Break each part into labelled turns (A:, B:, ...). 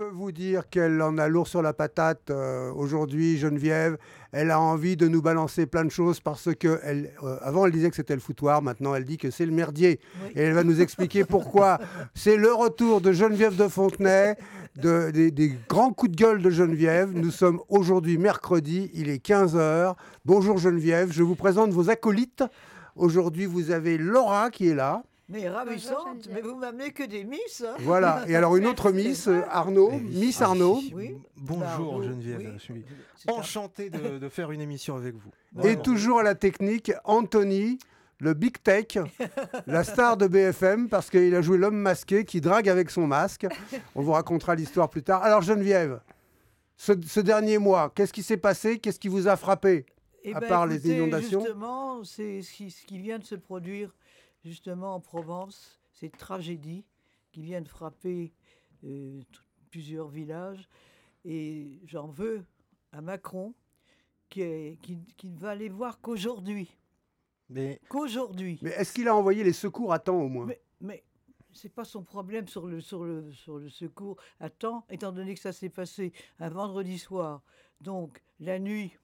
A: peux vous dire qu'elle en a lourd sur la patate aujourd'hui, Geneviève. Elle a envie de nous balancer plein de choses parce que avant elle disait que c'était le foutoir, maintenant elle dit que c'est le merdier.
B: Oui.
A: Et elle va nous expliquer pourquoi. C'est le retour de Geneviève de Fontenay, des grands coups de gueule de Geneviève. Nous sommes aujourd'hui mercredi, il est 15h. Bonjour Geneviève, je vous présente vos acolytes. Aujourd'hui, vous avez Laura qui est là.
B: Mais ravissante, mais vous m'amenez que des Miss. Hein.
A: Voilà, et alors une autre Miss, Arnaud, Miss Arnaud.
B: Oui.
C: Bonjour
B: Arnaud,
C: Geneviève,
B: oui.
C: je suis
B: C'est
C: enchanté de faire une émission avec vous.
A: Et toujours à la technique, Anthony, le Big Tech, la star de BFM, parce qu'il a joué l'homme masqué qui drague avec son masque. On vous racontera l'histoire plus tard. Alors Geneviève, ce dernier mois, qu'est-ce qui s'est passé? Qu'est-ce qui vous a frappé?
B: Eh
A: à
B: ben,
A: part
B: écoutez,
A: les inondations?
B: Justement, c'est ce qui vient de se produire justement en Provence, cette tragédie qui vient de frapper plusieurs villages. Et j'en veux à Macron qui ne va aller voir qu'aujourd'hui.
C: Mais
B: Qu'aujourd'hui.
A: Mais est-ce qu'il a envoyé les secours à temps au moins?
B: Mais c'est pas son problème sur le secours à temps, étant donné que ça s'est passé un vendredi soir. Donc la nuit,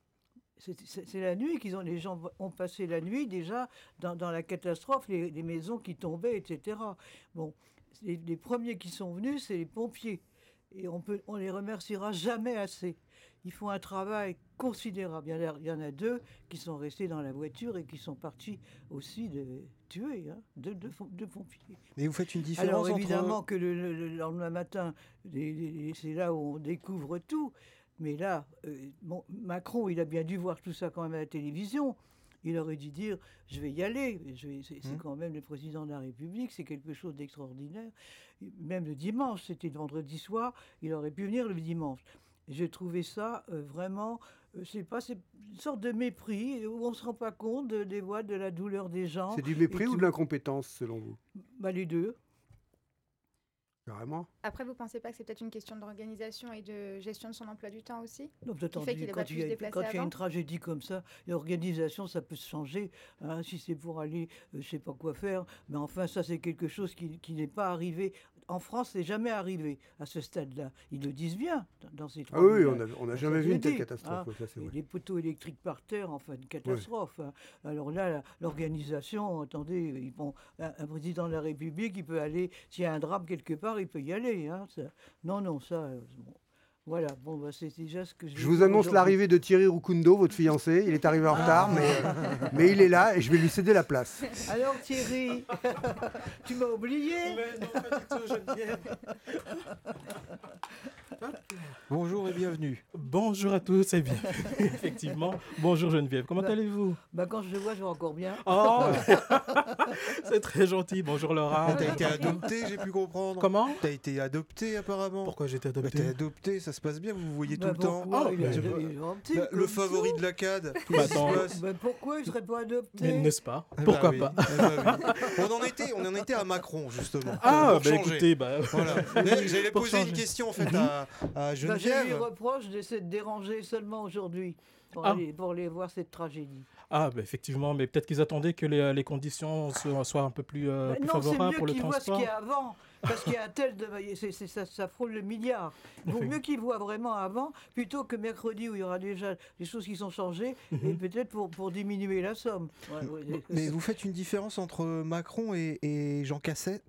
B: c'est la nuit les gens ont passé la nuit déjà dans la catastrophe, les maisons qui tombaient, etc. Bon, les premiers qui sont venus, c'est les pompiers. Et on les remerciera jamais assez. Ils font un travail considérable. Il y en a 2 qui sont restés dans la voiture et qui sont partis aussi tués, hein, deux pompiers.
C: vous faites une différence
B: Alors
C: entre...
B: évidemment que le lendemain matin, c'est là où on découvre tout. Mais là, Macron, il a bien dû voir tout ça quand même à la télévision. Il aurait dû dire, je vais y aller. C'est quand même le président de la République, c'est quelque chose d'extraordinaire. Même le dimanche, c'était le vendredi soir, il aurait pu venir le dimanche. J'ai trouvé ça vraiment, c'est une sorte de mépris où on ne se rend pas compte de la douleur des gens.
A: C'est du mépris ou de l'incompétence selon vous?
B: Les deux.
A: Carrément.
D: Après, vous ne pensez pas que c'est peut-être une question d'organisation et de gestion de son emploi du temps aussi?
B: Non,
D: fait qu'il ait pas pu se déplacer
B: quand il y a
D: avant.
B: une tragédie comme ça, l'organisation, ça peut se changer. Hein, si c'est pour aller, je ne sais pas quoi faire, mais enfin, ça, c'est quelque chose qui n'est pas arrivé. En France, c'est jamais arrivé à ce stade-là. Ils le disent bien dans ces trois
A: oui,
B: villages.
A: on n'a
B: Ça,
A: jamais
B: je
A: vu
B: le
A: une telle
B: dis,
A: catastrophe.
B: hein.
A: Ça, c'est vrai.
B: Les poteaux électriques par terre, enfin, une catastrophe. Hein. Alors là, l'organisation, attendez, un président de la République, il peut aller, s'il y a un drame quelque part, il peut y aller. Hein, ça. Non, ça... bon. Voilà, c'est déjà ce que
A: je vous annonce l'arrivée de Thierry Rukundo, votre fiancé. Il est arrivé en retard, mais il est là et je vais lui céder la place.
B: Alors Thierry, tu m'as oublié?
C: Mais non, pas du tout, Geneviève. Bonjour et bienvenue.
E: Bonjour à tous et bienvenue. Effectivement. Bonjour Geneviève, comment allez-vous?
B: Quand je le vois, je vais encore bien.
E: Oh, c'est très gentil. Bonjour Laura.
C: T'as été adopté, j'ai pu comprendre.
E: Comment?
C: T'as été adopté apparemment.
E: Pourquoi j'ai été adopté?
C: T'es adopté, ça se passe bien, vous vous voyez tout le temps. Le favori de la CAD.
B: Pourquoi il serait pas adopté?
E: Mais n'est-ce pas? Pourquoi pas?
C: On en était à Macron justement.
E: Écoutez,
C: voilà. J'allais poser une question en fait à Geneviève.
B: Je lui reproche d'essayer de déranger seulement aujourd'hui pour aller voir cette tragédie.
E: Effectivement, mais peut-être qu'ils attendaient que les conditions soient un peu plus favorables pour le transport.
B: Non, c'est mieux qu'ils voient ce qu'il y a avant, parce qu'il y a un tel... ça frôle le milliard. Il vaut mieux qu'ils voient vraiment avant, plutôt que mercredi où il y aura déjà des choses qui sont changées, et peut-être pour diminuer la somme.
C: Mais vous faites une différence entre Macron et Jean Castex?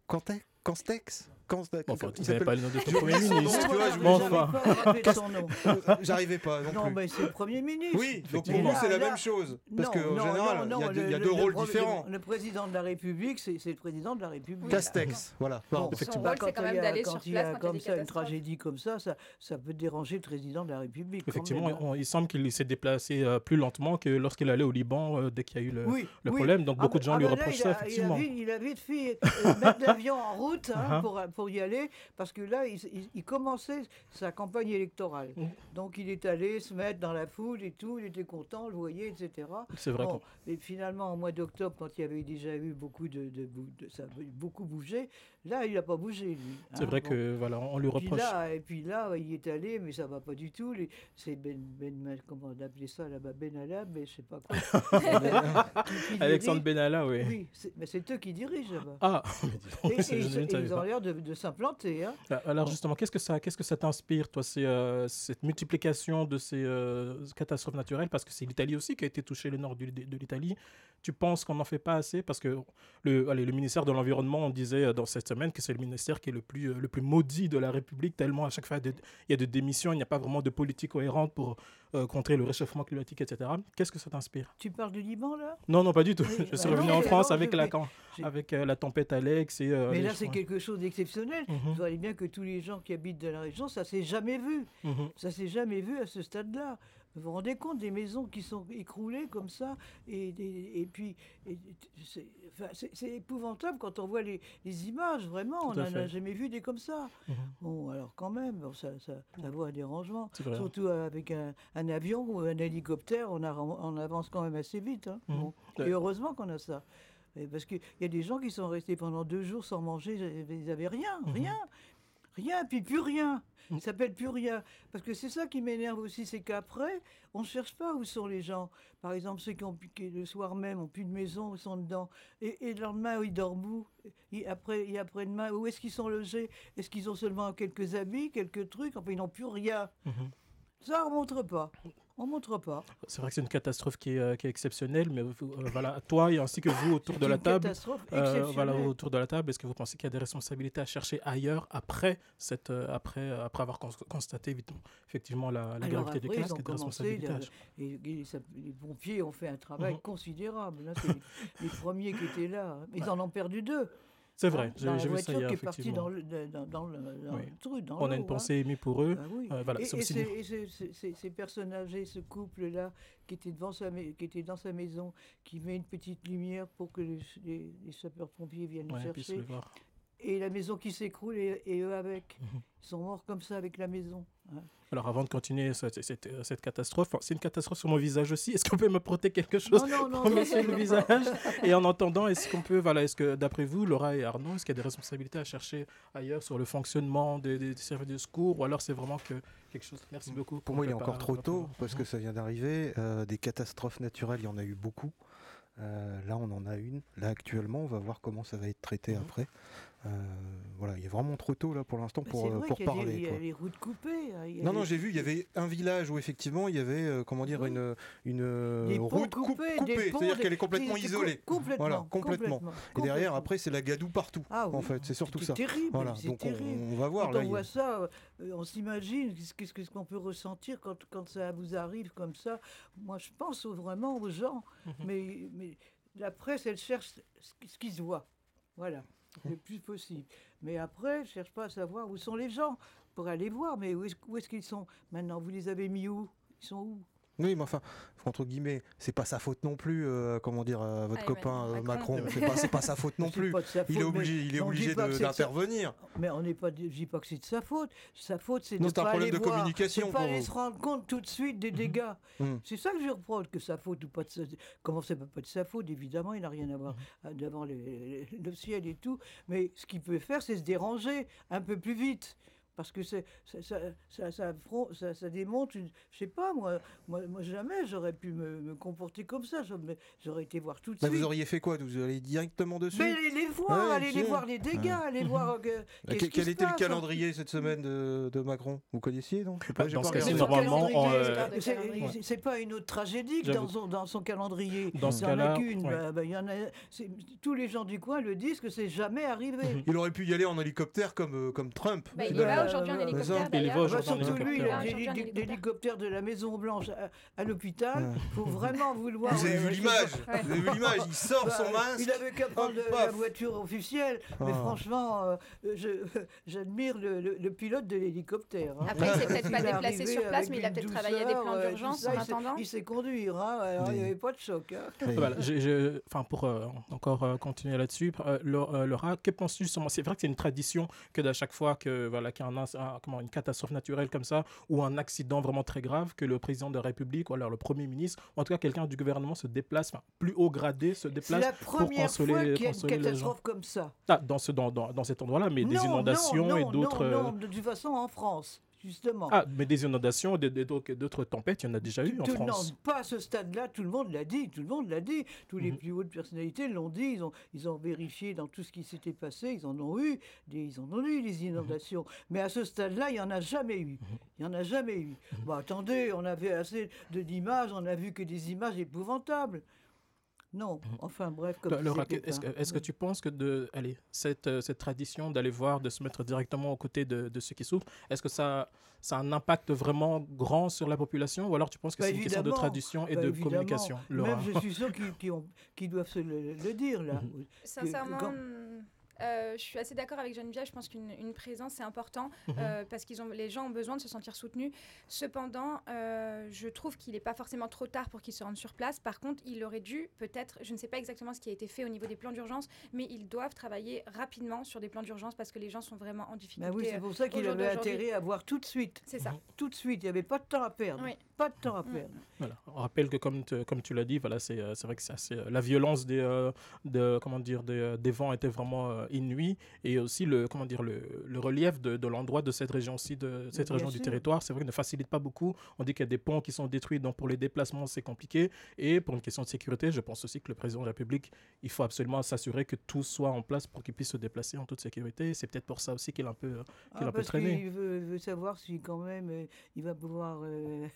E: Enfin, tu savais pas le nom de ton Premier ministre.
C: J'arrivais pas non plus.
B: Non, mais c'est le Premier ministre.
C: Oui, donc pour nous c'est la même chose. Parce qu'en général, il y a deux rôles différents.
B: Le président de la République, c'est le président de la République.
C: Castex, voilà.
D: Son rôle, c'est quand même d'aller sur place quand il y a
B: une tragédie comme ça peut déranger le président de la République.
E: Effectivement, il semble qu'il s'est déplacé plus lentement que lorsqu'il allait au Liban dès qu'il y a eu le problème. Donc beaucoup de gens lui reprochent ça, effectivement.
B: Il a vite fait mettre l'avion en route pour y aller, parce que là, il commençait sa campagne électorale. Donc il est allé se mettre dans la foule et tout, il était content, le voyait, etc.
E: C'est vrai.
B: Et finalement, au mois d'octobre, quand il y avait déjà eu ça avait beaucoup bougé, Là, il n'a pas bougé, lui.
E: C'est vrai que voilà, on lui reproche.
B: Et puis là, il est allé, mais ça ne va pas du tout. C'est comment on appelait ça là-bas, Benalla, mais je ne sais pas quoi.
E: Alexandre Benalla, oui.
B: Oui, mais c'est eux qui dirigent là-bas.
E: Ah,
B: ils ont l'air de s'implanter. Hein.
E: Alors justement, qu'est-ce que ça t'inspire, toi, cette multiplication de ces catastrophes naturelles? Parce que c'est l'Italie aussi qui a été touchée, le nord de l'Italie. Tu penses qu'on n'en fait pas assez? Parce que le ministère de l'Environnement, on disait dans cette semaine que c'est le ministère qui est le plus maudit de la République, tellement à chaque fois il y a de démissions, il n'y a pas vraiment de politique cohérente pour contrer le réchauffement climatique, etc. Qu'est-ce que ça t'inspire?
B: Tu parles du Liban, là?
E: Non, pas du tout. Je suis revenu en France avec la tempête Alex.
B: Mais là, c'est quelque chose d'exceptionnel. Vous voyez bien que tous les gens qui habitent dans la région, ça ne s'est jamais vu. Ça ne s'est jamais vu à ce stade-là. Vous vous rendez compte des maisons qui sont écroulées comme ça et puis c'est épouvantable quand on voit les images, vraiment. On n'en a jamais vu des comme ça. Bon, alors quand même, ça vaut un dérangement. Surtout avec un avion ou un hélicoptère, on avance quand même assez vite. Hein. Et heureusement qu'on a ça. Parce qu'il y a des gens qui sont restés pendant 2 jours sans manger, ils n'avaient rien, puis plus rien. Ça s'appelle plus rien. Parce que c'est ça qui m'énerve aussi, c'est qu'après, on ne cherche pas où sont les gens. Par exemple, ceux qui le soir même n'ont plus de maison, ils sont dedans. Et le lendemain, ils dorment où? Et après-demain, où est-ce qu'ils sont logés? Est-ce qu'ils ont seulement quelques habits, quelques trucs? Enfin, ils n'ont plus rien. Ça, on ne montre pas. On ne montre pas.
E: C'est vrai que c'est une catastrophe qui est exceptionnelle, mais voilà, toi et ainsi que vous autour de la table, autour de la table, est-ce que vous pensez qu'il y a des responsabilités à chercher ailleurs après avoir constaté effectivement la gravité des classes, qu'il y a des responsabilités?
B: Les pompiers ont fait un travail considérable. Là, c'est les premiers qui étaient là. Ils en ont perdu 2.
E: C'est vrai,
B: j'ai vu ça hier, effectivement. Dans le truc, dans
E: on a une pensée émue pour eux.
B: Voilà, ces personnages, ce couple-là, qui était dans sa maison, qui met une petite lumière pour que les sapeurs-pompiers viennent le chercher. Et la maison qui s'écroule et eux avec. Ils sont morts comme ça avec la maison.
E: Alors avant de continuer cette catastrophe, c'est une catastrophe sur mon visage aussi. Est-ce qu'on peut me prêter quelque chose pour masser le visage? Et en entendant, est-ce que d'après vous, Laura et Arnaud, est-ce qu'il y a des responsabilités à chercher ailleurs sur le fonctionnement des services de secours, ou alors c'est vraiment quelque chose? Merci beaucoup.
C: Pour moi, il est encore trop tôt parce que ça vient d'arriver. Des catastrophes naturelles, il y en a eu beaucoup. Là, on en a une. Là, actuellement, on va voir comment ça va être traité après. Voilà, il est vraiment trop tôt là pour l'instant pour parler.
B: Il y a les routes coupées.
C: Non, j'ai vu, il y avait un village où effectivement il y avait une route coupée, c'est-à-dire qu'elle est complètement isolée. Complètement. Et derrière, après, c'est la gadoue partout. En fait, c'est surtout ça.
B: Terrible.
C: Voilà, donc on va voir.
B: Quand on voit ça, on s'imagine qu'est-ce qu'on peut ressentir quand ça vous arrive comme ça. Moi, je pense vraiment aux gens, mais la presse, elle cherche ce qui se voit. Voilà. Le plus possible. Mais après, je ne cherche pas à savoir où sont les gens pour aller voir. Mais où est-ce qu'ils sont maintenant? Vous les avez mis où? Ils sont où?
C: Oui, mais enfin, entre guillemets, c'est pas sa faute non plus, votre copain Macron. C'est pas sa faute non plus. Il est obligé d'intervenir.
B: Mais on n'est pas, je dis pas que c'est de sa faute. Sa faute, c'est de pas aller voir. C'est un problème de communication. C'est pas aller se rendre compte tout de suite des dégâts. C'est ça que je reproche, que sa faute ou pas de sa. Comment ça peut pas de sa faute? Évidemment, il n'a rien à voir devant le ciel et tout. Mais ce qu'il peut faire, c'est se déranger un peu plus vite. Parce que ça démontre, je sais pas, moi jamais j'aurais pu me comporter comme ça. J'aurais été voir tout de suite.
C: Vous auriez fait quoi? Vous auriez directement dessus?
B: Mais aller voir les dégâts, aller voir
C: quel était le calendrier cette semaine de Macron? Vous connaissiez, donc?
E: Dans ce cas-ci, normalement,
B: c'est pas une autre tragédie que dans son calendrier.
E: Dans ce cas-là,
B: il y en a. Tous les gens du coin le disent que c'est jamais arrivé.
C: Il aurait pu y aller en hélicoptère comme Trump.
D: Il y va aujourd'hui en hélicoptère.
B: Surtout lui, l'hélicoptère de la Maison Blanche à l'hôpital. Il faut vraiment vouloir.
C: Vous avez vu l'image? Il sort son masque.
B: Il avait qu'à prendre la voiture officielle. Mais franchement, j'admire le pilote de l'hélicoptère.
D: Après, il s'est peut-être pas déplacé sur place, mais il a peut-être travaillé à des plans d'urgence en attendant.
B: Il sait conduire. Alors il n'y avait pas de choc.
E: Voilà, pour encore continuer là-dessus, Laura, que penses-tu? C'est vrai que c'est une tradition que à chaque fois qu'il y a un une catastrophe naturelle comme ça, ou un accident vraiment très grave, que le président de la République, ou alors le Premier ministre, ou en tout cas quelqu'un du gouvernement se déplace, plus haut gradé se
B: C'est
E: déplace
B: la
E: pour
B: première fois qu'il y a une
E: consoler les gens.
B: catastrophe comme ça.
E: Dans cet endroit-là, mais des
B: Non,
E: inondations
B: non,
E: et
B: non,
E: d'autres...
B: non, de toute façon en France, justement.
E: mais des inondations et d'autres tempêtes, il y en a déjà eu en France.
B: Non, pas à ce stade-là, tout le monde l'a dit, Tous les plus hautes personnalités l'ont dit, ils ont vérifié dans tout ce qui s'était passé, ils en ont eu des inondations. Mais à ce stade-là, il n'y en a jamais eu. Il n'y en a jamais eu. Bon, attendez, on avait assez d'images, on n'a vu que des images épouvantables. Non, enfin bref. Comme
E: Alors, est-ce que tu penses que cette tradition d'aller voir, de se mettre directement aux côtés de ceux qui souffrent, est-ce que ça a un impact vraiment grand sur la population, ou alors tu penses que c'est une question de tradition et de communication, Laura?
B: Même je suis sûr qu'ils doivent se le dire là.
D: Sincèrement, je suis assez d'accord avec Geneviève. Je pense qu'une présence c'est important parce les gens ont besoin de se sentir soutenus. Cependant, je trouve qu'il n'est pas forcément trop tard pour qu'ils se rendent sur place. Par contre, il aurait dû peut-être, je ne sais pas exactement ce qui a été fait au niveau des plans d'urgence, mais ils doivent travailler rapidement sur des plans d'urgence parce que les gens sont vraiment en difficulté.
B: Oui, c'est pour ça qu'il avait intérêt à voir tout de suite.
D: C'est ça.
B: Tout de suite, il n'y avait pas de temps à perdre.
D: Oui.
B: Pas de temps à perdre.
E: Voilà. On rappelle que comme tu l'as dit, voilà, c'est vrai que c'est assez, la violence des vents était vraiment inouïe, et aussi le relief de l'endroit de cette région-ci, de cette région du territoire, c'est vrai, ne facilite pas beaucoup. On dit qu'il y a des ponts qui sont détruits, donc pour les déplacements c'est compliqué, et pour une question de sécurité, je pense aussi que le président de la République, il faut absolument s'assurer que tout soit en place pour qu'il puisse se déplacer en toute sécurité. C'est peut-être pour ça aussi qu'il a un peu traîné.
B: Il veut savoir si quand même il va pouvoir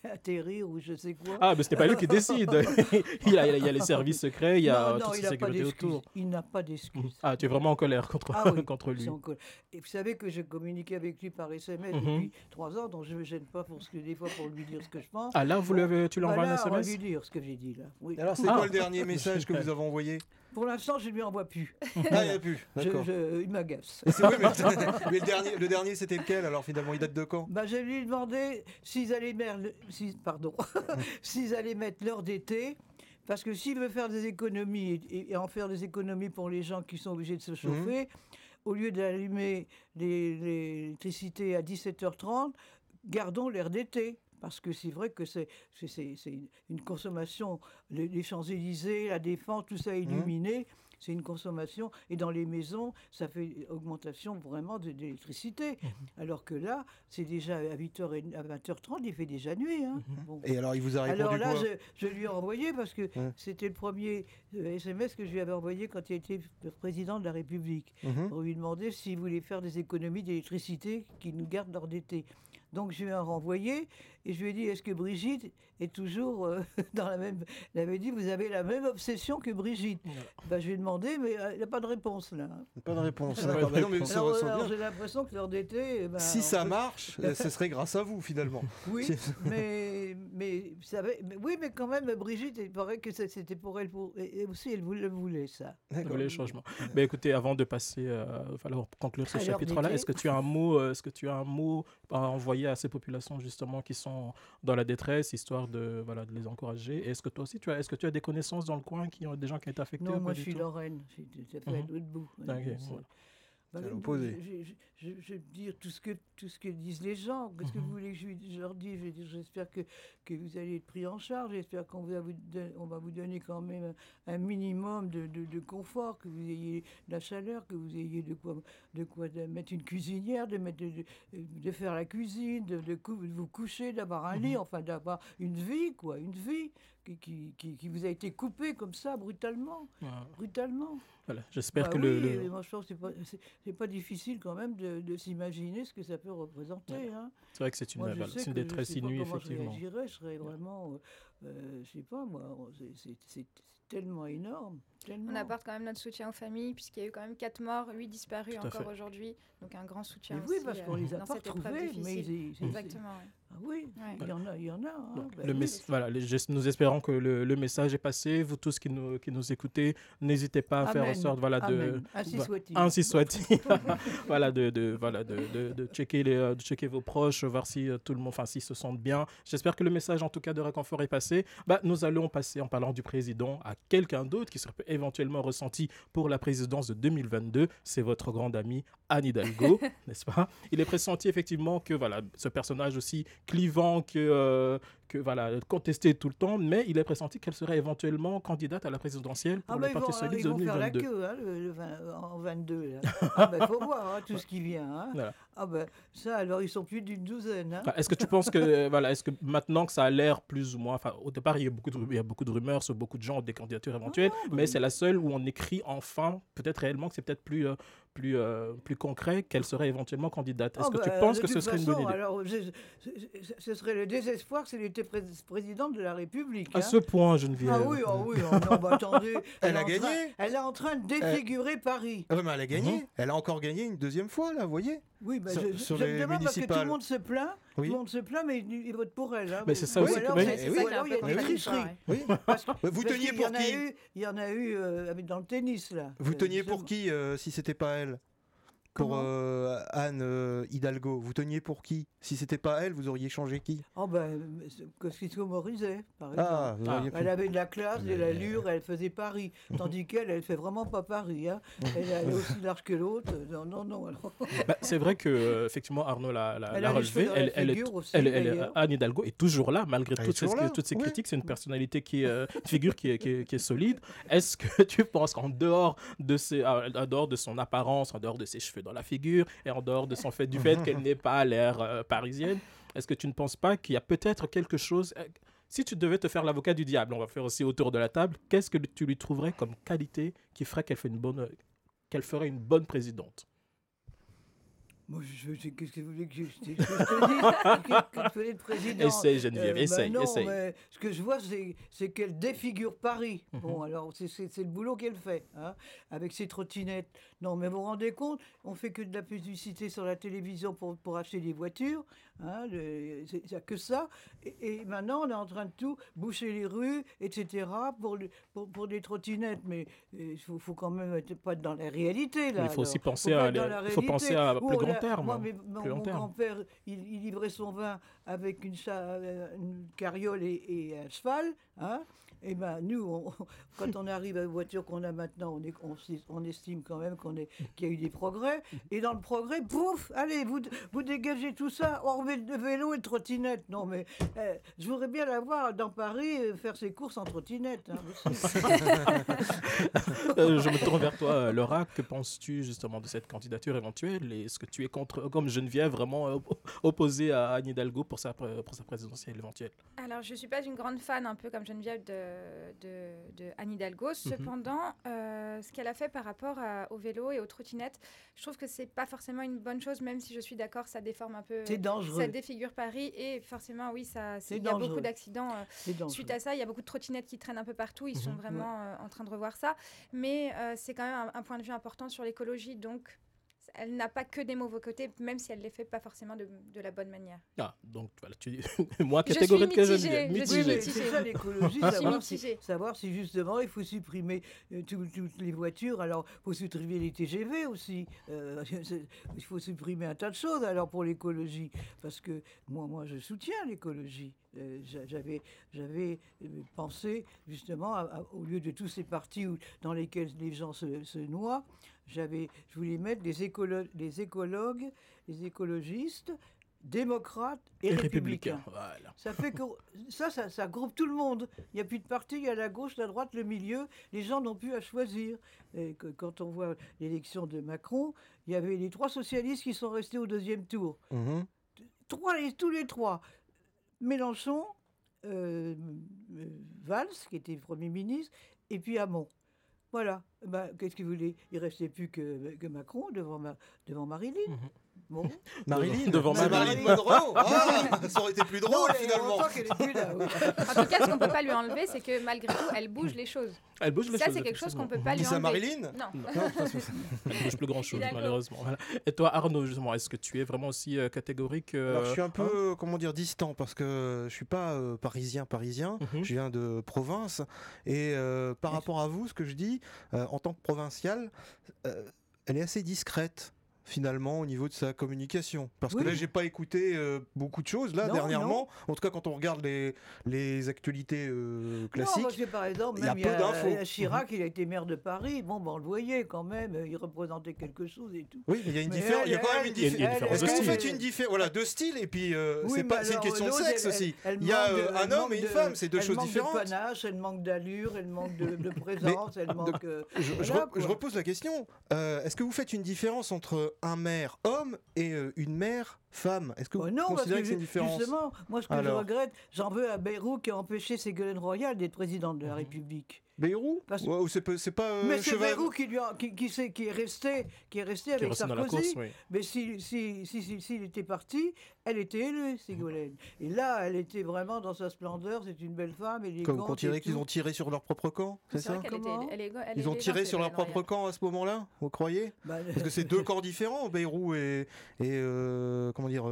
B: atterrir ou je sais quoi.
E: Mais ce n'est pas lui qui décide. il y a les services secrets, il y a toute la sécurité autour.
B: Il n'a pas d'excuses.
E: Tu es vraiment en colère contre lui.
B: Et vous savez que je communiquais avec lui par SMS depuis 3 ans, donc je ne me gêne pas des fois pour lui dire ce que je pense.
E: Là, tu lui envoies un SMS?
B: On va lui dire ce que j'ai dit là. Oui.
C: Alors, c'est quoi le dernier message que vous avez envoyé?
B: Pour l'instant, je ne lui envoie plus.
C: Il n'y a plus. D'accord.
B: Il m'agace.
C: Mais le dernier, c'était lequel? Alors finalement, il date de quand?
B: Je lui ai demandé s'ils allaient mettre l'heure d'été. Parce que s'il veut faire des économies et en faire des économies pour les gens qui sont obligés de se chauffer, au lieu d'allumer l'électricité à 17h30, gardons l'heure d'été. Parce que c'est vrai que c'est une consommation, les Champs-Élysées, la Défense, tout ça illuminé, c'est une consommation. Et dans les maisons, ça fait augmentation vraiment d'électricité. Alors que là, c'est déjà à 20h30, il fait déjà nuit. Bon.
C: Et alors, il vous a répondu
B: quoi? Alors là,
C: quoi?
B: je lui ai envoyé, parce que c'était le premier SMS que je lui avais envoyé quand il était président de la République, pour lui demander s'il voulait faire des économies d'électricité qui nous gardent lors d'été. Donc je lui ai renvoyé et je lui ai dit, est-ce que Brigitte est toujours dans la même... Elle avait dit, vous avez la même obsession que Brigitte. Je lui ai demandé, mais il n'y a pas de réponse là.
C: Pas de réponse.
B: Alors, j'ai l'impression que l'heure d'été...
C: si ça marche, ce serait grâce à vous finalement.
B: Oui, mais quand même, Brigitte, il paraît que c'était pour elle. Et aussi, elle voulait ça.
E: Elle voulait le changement. Mais écoutez, avant de passer, pour conclure ce chapitre-là, est-ce que tu as un mot à envoyer à ces populations justement qui sont dans la détresse, histoire de les encourager? Et est-ce que toi aussi, est-ce que tu as des connaissances dans le coin qui ont des gens qui ont été affectés?
B: Non, moi je suis Lorraine, j'ai fait à l'autre bout. Je veux dire tout ce que disent les gens. Qu'est-ce que vous voulez que je leur dise? J'espère que vous allez être pris en charge. J'espère qu'on va vous donner quand même un minimum de confort, que vous ayez de la chaleur, que vous ayez de quoi mettre une cuisinière, de faire la cuisine, de vous coucher, d'avoir un lit, enfin d'avoir une vie, une vie qui vous a été coupée comme ça, brutalement.
E: Voilà, j'espère que
B: moi je pense que c'est pas difficile quand même de s'imaginer ce que ça peut représenter.
E: C'est vrai que c'est une détresse inouïe, effectivement.
B: Je serais vraiment, je sais pas moi, c'est tellement énorme.
D: On apporte quand même notre soutien aux familles, puisqu'il y a eu quand même 4 morts, 8 disparus encore aujourd'hui. Donc un grand soutien aussi.
B: Oui, parce qu'on les a pas retrouvés.
D: Exactement.
B: Ah oui,
D: Ouais.
B: il y en a. Hein.
E: Donc,
B: Ben oui.
E: voilà, nous espérons que le message est passé. Vous tous qui nous écoutez, n'hésitez pas à faire en
B: Amen.
E: sorte, voilà,
B: Amen. Ainsi
E: voilà,
B: soit-il.
E: ainsi soit-il. Voilà, de checker de checker vos proches, voir si tout le monde, enfin, s'ils se sentent bien. J'espère que le message, en tout cas, de réconfort est passé. Nous allons passer, en parlant du président, à quelqu'un d'autre qui serait éventuellement ressenti pour la présidence de 2022. C'est votre grande amie Anne Hidalgo, n'est-ce pas? Il est pressenti effectivement que voilà, ce personnage aussi clivant, que voilà, contesté tout le temps, mais il est pressenti qu'elle serait éventuellement candidate à la présidentielle pour le Parti socialiste
B: ils
E: de
B: vont faire la
E: 2022.
B: queue hein, en 22. Là. Ah ben, faut voir hein, tout ce qui vient. Hein.
E: Voilà.
B: Ah ben, ça, alors, ils sont plus d'une douzaine. Hein.
E: Est-ce que tu penses que, voilà, est-ce que maintenant que ça a l'air plus ou moins, enfin, au départ, il y a beaucoup de rumeurs sur beaucoup de gens, des candidatures éventuelles, mais c'est la seule où on écrit enfin, peut-être réellement que c'est peut-être plus concret, qu'elle serait éventuellement candidate. Est-ce que tu penses que ce serait une bonne idée?
B: Alors, ce serait le désespoir s'il était présidente de la République.
E: À
B: hein.
E: ce point, Geneviève.
B: Ah oui, non, bah, attendez.
F: Elle a
B: est en train-
F: gagné.
B: Elle est en train de défigurer Paris.
F: Ah ouais, mais elle a gagné. Elle a encore gagné une deuxième fois, là, vous voyez.
B: Oui, bah,
F: Sur
B: je
F: les
B: me demande parce que tout
F: municipales.
B: le monde se plaint.
F: Oui.
B: Tout le monde se plaint, mais il vote pour elle. Hein.
E: Mais c'est ça
B: Ou
E: aussi
B: alors,
E: que-
B: c'est-
E: mais-
D: C'est
B: ou
D: ça qui est
B: alors,
D: un
B: il y a
D: peu
B: des
D: contradictoire,
B: tricheries.
D: ouais.
F: Oui.
B: Parce que-
F: Vous
B: parce
F: teniez
B: qu'il
F: pour
B: y en a
F: qui
B: eu- Il y en a eu dans le tennis, là.
F: Vous teniez
B: justement.
F: pour qui si c'était pas elle? Pour
B: Comment
F: Anne Hidalgo, vous teniez pour qui? Si c'était pas elle, vous auriez changé qui?
B: Oh ben, Cosquito Morizet, par exemple.
F: Ah, vous auriez pu-
B: Elle avait de la classe, de l'allure, elle faisait Paris. Tandis qu'elle, elle fait vraiment pas Paris. Hein. Elle est aussi large que l'autre. Non. Alors.
E: C'est vrai que effectivement Arnaud l'a
B: Elle a les
E: relevé.
B: cheveux dans la figure aussi, d'ailleurs.
E: Anne Hidalgo est toujours là malgré
F: Elle est
E: toutes
F: toujours là,
E: toutes ces
F: oui.
E: critiques. C'est une personnalité qui est une figure qui est solide. Est-ce que tu penses qu'en dehors de son apparence, en dehors de ses cheveux dans la figure et en dehors de son fait du fait qu'elle n'ait pas l'air parisienne, est-ce que tu ne penses pas qu'il y a peut-être quelque chose? Si tu devais te faire l'avocat du diable, on va faire aussi autour de la table, qu'est-ce que tu lui trouverais comme qualité qui ferait qu'elle ferait une bonne présidente?
B: Moi, qu'est-ce que vous voulez que je te dise que je fais de président?
E: Essaye, Geneviève, essaye.
B: Non, mais ce que je vois, c'est qu'elle défigure Paris. Bon, alors, c'est le boulot qu'elle fait, hein, avec ses trottinettes. Non, mais vous vous rendez compte, on fait que de la publicité sur la télévision pour acheter des voitures. Hein, il n'y a que ça. Et maintenant, on est en train de tout boucher les rues, etc., pour des trottinettes. Mais il faut quand même pas être dans la réalité, là.
E: Il faut aussi
B: alors.
E: penser
B: Faut pas
E: à
B: être dans la
E: il faut penser à
B: réalité.
E: plus
B: Oh,
E: grand
B: là,
E: terme.
B: moi,
E: Plus long
B: mon
E: terme.
B: grand-père, il livrait son vin avec une carriole et un cheval. Hein. Et ben nous, quand on arrive à la voiture qu'on a maintenant, on estime quand même qu'il y a eu des progrès. Et dans le progrès, pouf, allez, vous dégagez tout ça, on remet le vélo et le trottinette. Non mais, je voudrais bien la voir dans Paris faire ses courses en trottinette. Hein,
E: Je me tourne vers toi, Laura. Que penses-tu justement de cette candidature éventuelle? Est-ce que tu es comme Geneviève, vraiment opposée à Anne Hidalgo pour sa présidentielle éventuelle?
D: Alors, je ne suis pas une grande fan, un peu comme Geneviève, de Anne Hidalgo. Cependant, ce qu'elle a fait par rapport au vélo et aux trottinettes, je trouve que c'est pas forcément une bonne chose, même si je suis d'accord, ça déforme un peu.
B: C'est dangereux.
D: Ça défigure Paris et forcément, oui,
B: C'est
D: il y a
B: dangereux.
D: beaucoup d'accidents.
B: C'est dangereux.
D: Suite à ça, il y a beaucoup de trottinettes qui traînent un peu partout. Ils sont vraiment en train de revoir ça. Mais c'est quand même un point de vue important sur l'écologie. Donc, elle n'a pas que des mauvais côtés, même si elle les fait pas forcément de la bonne manière.
E: Ah, donc voilà, moi
D: Je
E: catégorique
D: suis
E: que
D: mitigée,
E: Geneviève.
D: je suis
B: Oui, mais
D: mitigée.
B: c'est ça l'écologie,
D: Je suis mitigée.
B: savoir si justement il faut supprimer toutes les voitures. Alors, il faut supprimer les TGV aussi. Il faut supprimer un tas de choses alors pour l'écologie. Parce que moi je soutiens l'écologie. J'avais pensé justement, au lieu de tous ces partis dans lesquels les gens se noient, je voulais mettre les écologues, les écologistes, démocrates et républicains.
E: Voilà.
B: Ça fait que ça groupe tout le monde. Il n'y a plus de parti, il y a la gauche, la droite, le milieu. Les gens n'ont plus à choisir. Et quand on voit l'élection de Macron, il y avait les 3 socialistes qui sont restés au 2e tour.
F: Mhm.
B: Tous les 3. Mélenchon, Valls, qui était Premier ministre, et puis Hamon. Voilà. Qu'est-ce que vous voulez? Il ne restait plus que Macron devant Marilyn. Bon.
F: Marilyn
E: Devant
F: C'est
B: Marilyn.
F: Marilyn Monroe. Ah, ça aurait été plus
B: Non,
F: drôle
B: il y a
F: finalement.
B: longtemps qu'elle est plus là, oui.
D: En tout cas, ce qu'on peut pas lui enlever, c'est que malgré tout, elle bouge les choses.
E: Elle bouge les
D: Ça,
E: choses.
D: c'est quelque chose qu'on peut
E: effectivement.
D: pas lui
F: Dis ça à
D: enlever.
F: Marilyn
D: Non.
E: Elle bouge plus grand chose,
D: D'accord.
E: malheureusement. Voilà. Et toi, Arnaud, justement, est-ce que tu es vraiment aussi catégorique
F: Alors, je suis un peu,
E: hein
F: comment dire, distant parce que je suis pas parisien.
E: Mhm.
F: Je viens de province et par rapport à vous, ce que je dis, en tant que provincial, elle est assez discrète. Finalement, au niveau de sa communication. Parce
B: Oui.
F: que là, j'ai pas écouté beaucoup de choses là
B: Non,
F: dernièrement. En tout cas, quand on regarde les actualités
B: Non,
F: classiques.
B: parce que par exemple,
F: il y a
B: même
F: peu d'infos.
B: Chirac, il a été maire de Paris. Bon, on le voyait quand même, il représentait quelque chose et tout.
F: Oui, mais il y a une
B: Mais
F: différence. Il y a quand même une
E: il y a une
F: différence.
E: différence
F: Est-ce
E: de
F: que vous
E: style.
F: faites une différence, voilà, de style et puis
B: Oui,
F: c'est
B: mais
F: pas, c'est une
B: alors,
F: question de
B: l'autre,
F: sexe
B: elle-
F: aussi.
B: elle
F: Il y a
B: manque de-
F: un
B: elle
F: homme
B: manque
F: et une
B: de-
F: femme, c'est deux choses
B: Elle manque
F: différentes.
B: de panache, elle manque d'allure, elle manque de présence, elle manque.
F: Je
B: voilà, quoi.
F: repose la question. Est-ce que vous faites une différence entre un maire homme et une mère femme? Est-ce que vous
B: Oh non, parce
F: considérez
B: que
F: que c'est une différence?
B: justement, moi ce que je
F: Alors.
B: regrette, j'en veux à Bayrou qui a empêché Ségolène Royal d'être présidente de la République.
F: Bayrou
B: Parce-
F: Ouais, ou c'est pas
B: Mais c'est
F: Cheval-
B: Bayrou qui est resté
E: qui est
B: avec
E: resté dans la
B: Sarkozy.
E: course, oui.
B: Mais s'il était parti, elle était élue, Ségolène. Et là, elle était vraiment dans sa splendeur. C'est une belle femme, élégante.
F: Comme on dirait
B: et
F: qu'ils
B: tout.
F: ont tiré sur leur propre camp, c'est
D: C'est vrai
F: ça
D: qu'elle était,
B: Comment
D: elle
F: Ils ont
D: est
F: tiré
D: élégante,
F: sur leur
D: Ségolène
F: propre
D: Royal.
F: camp à ce moment-là, vous croyez?
B: Bah,
F: Parce que c'est deux camps différents, Bayrou et comment dire,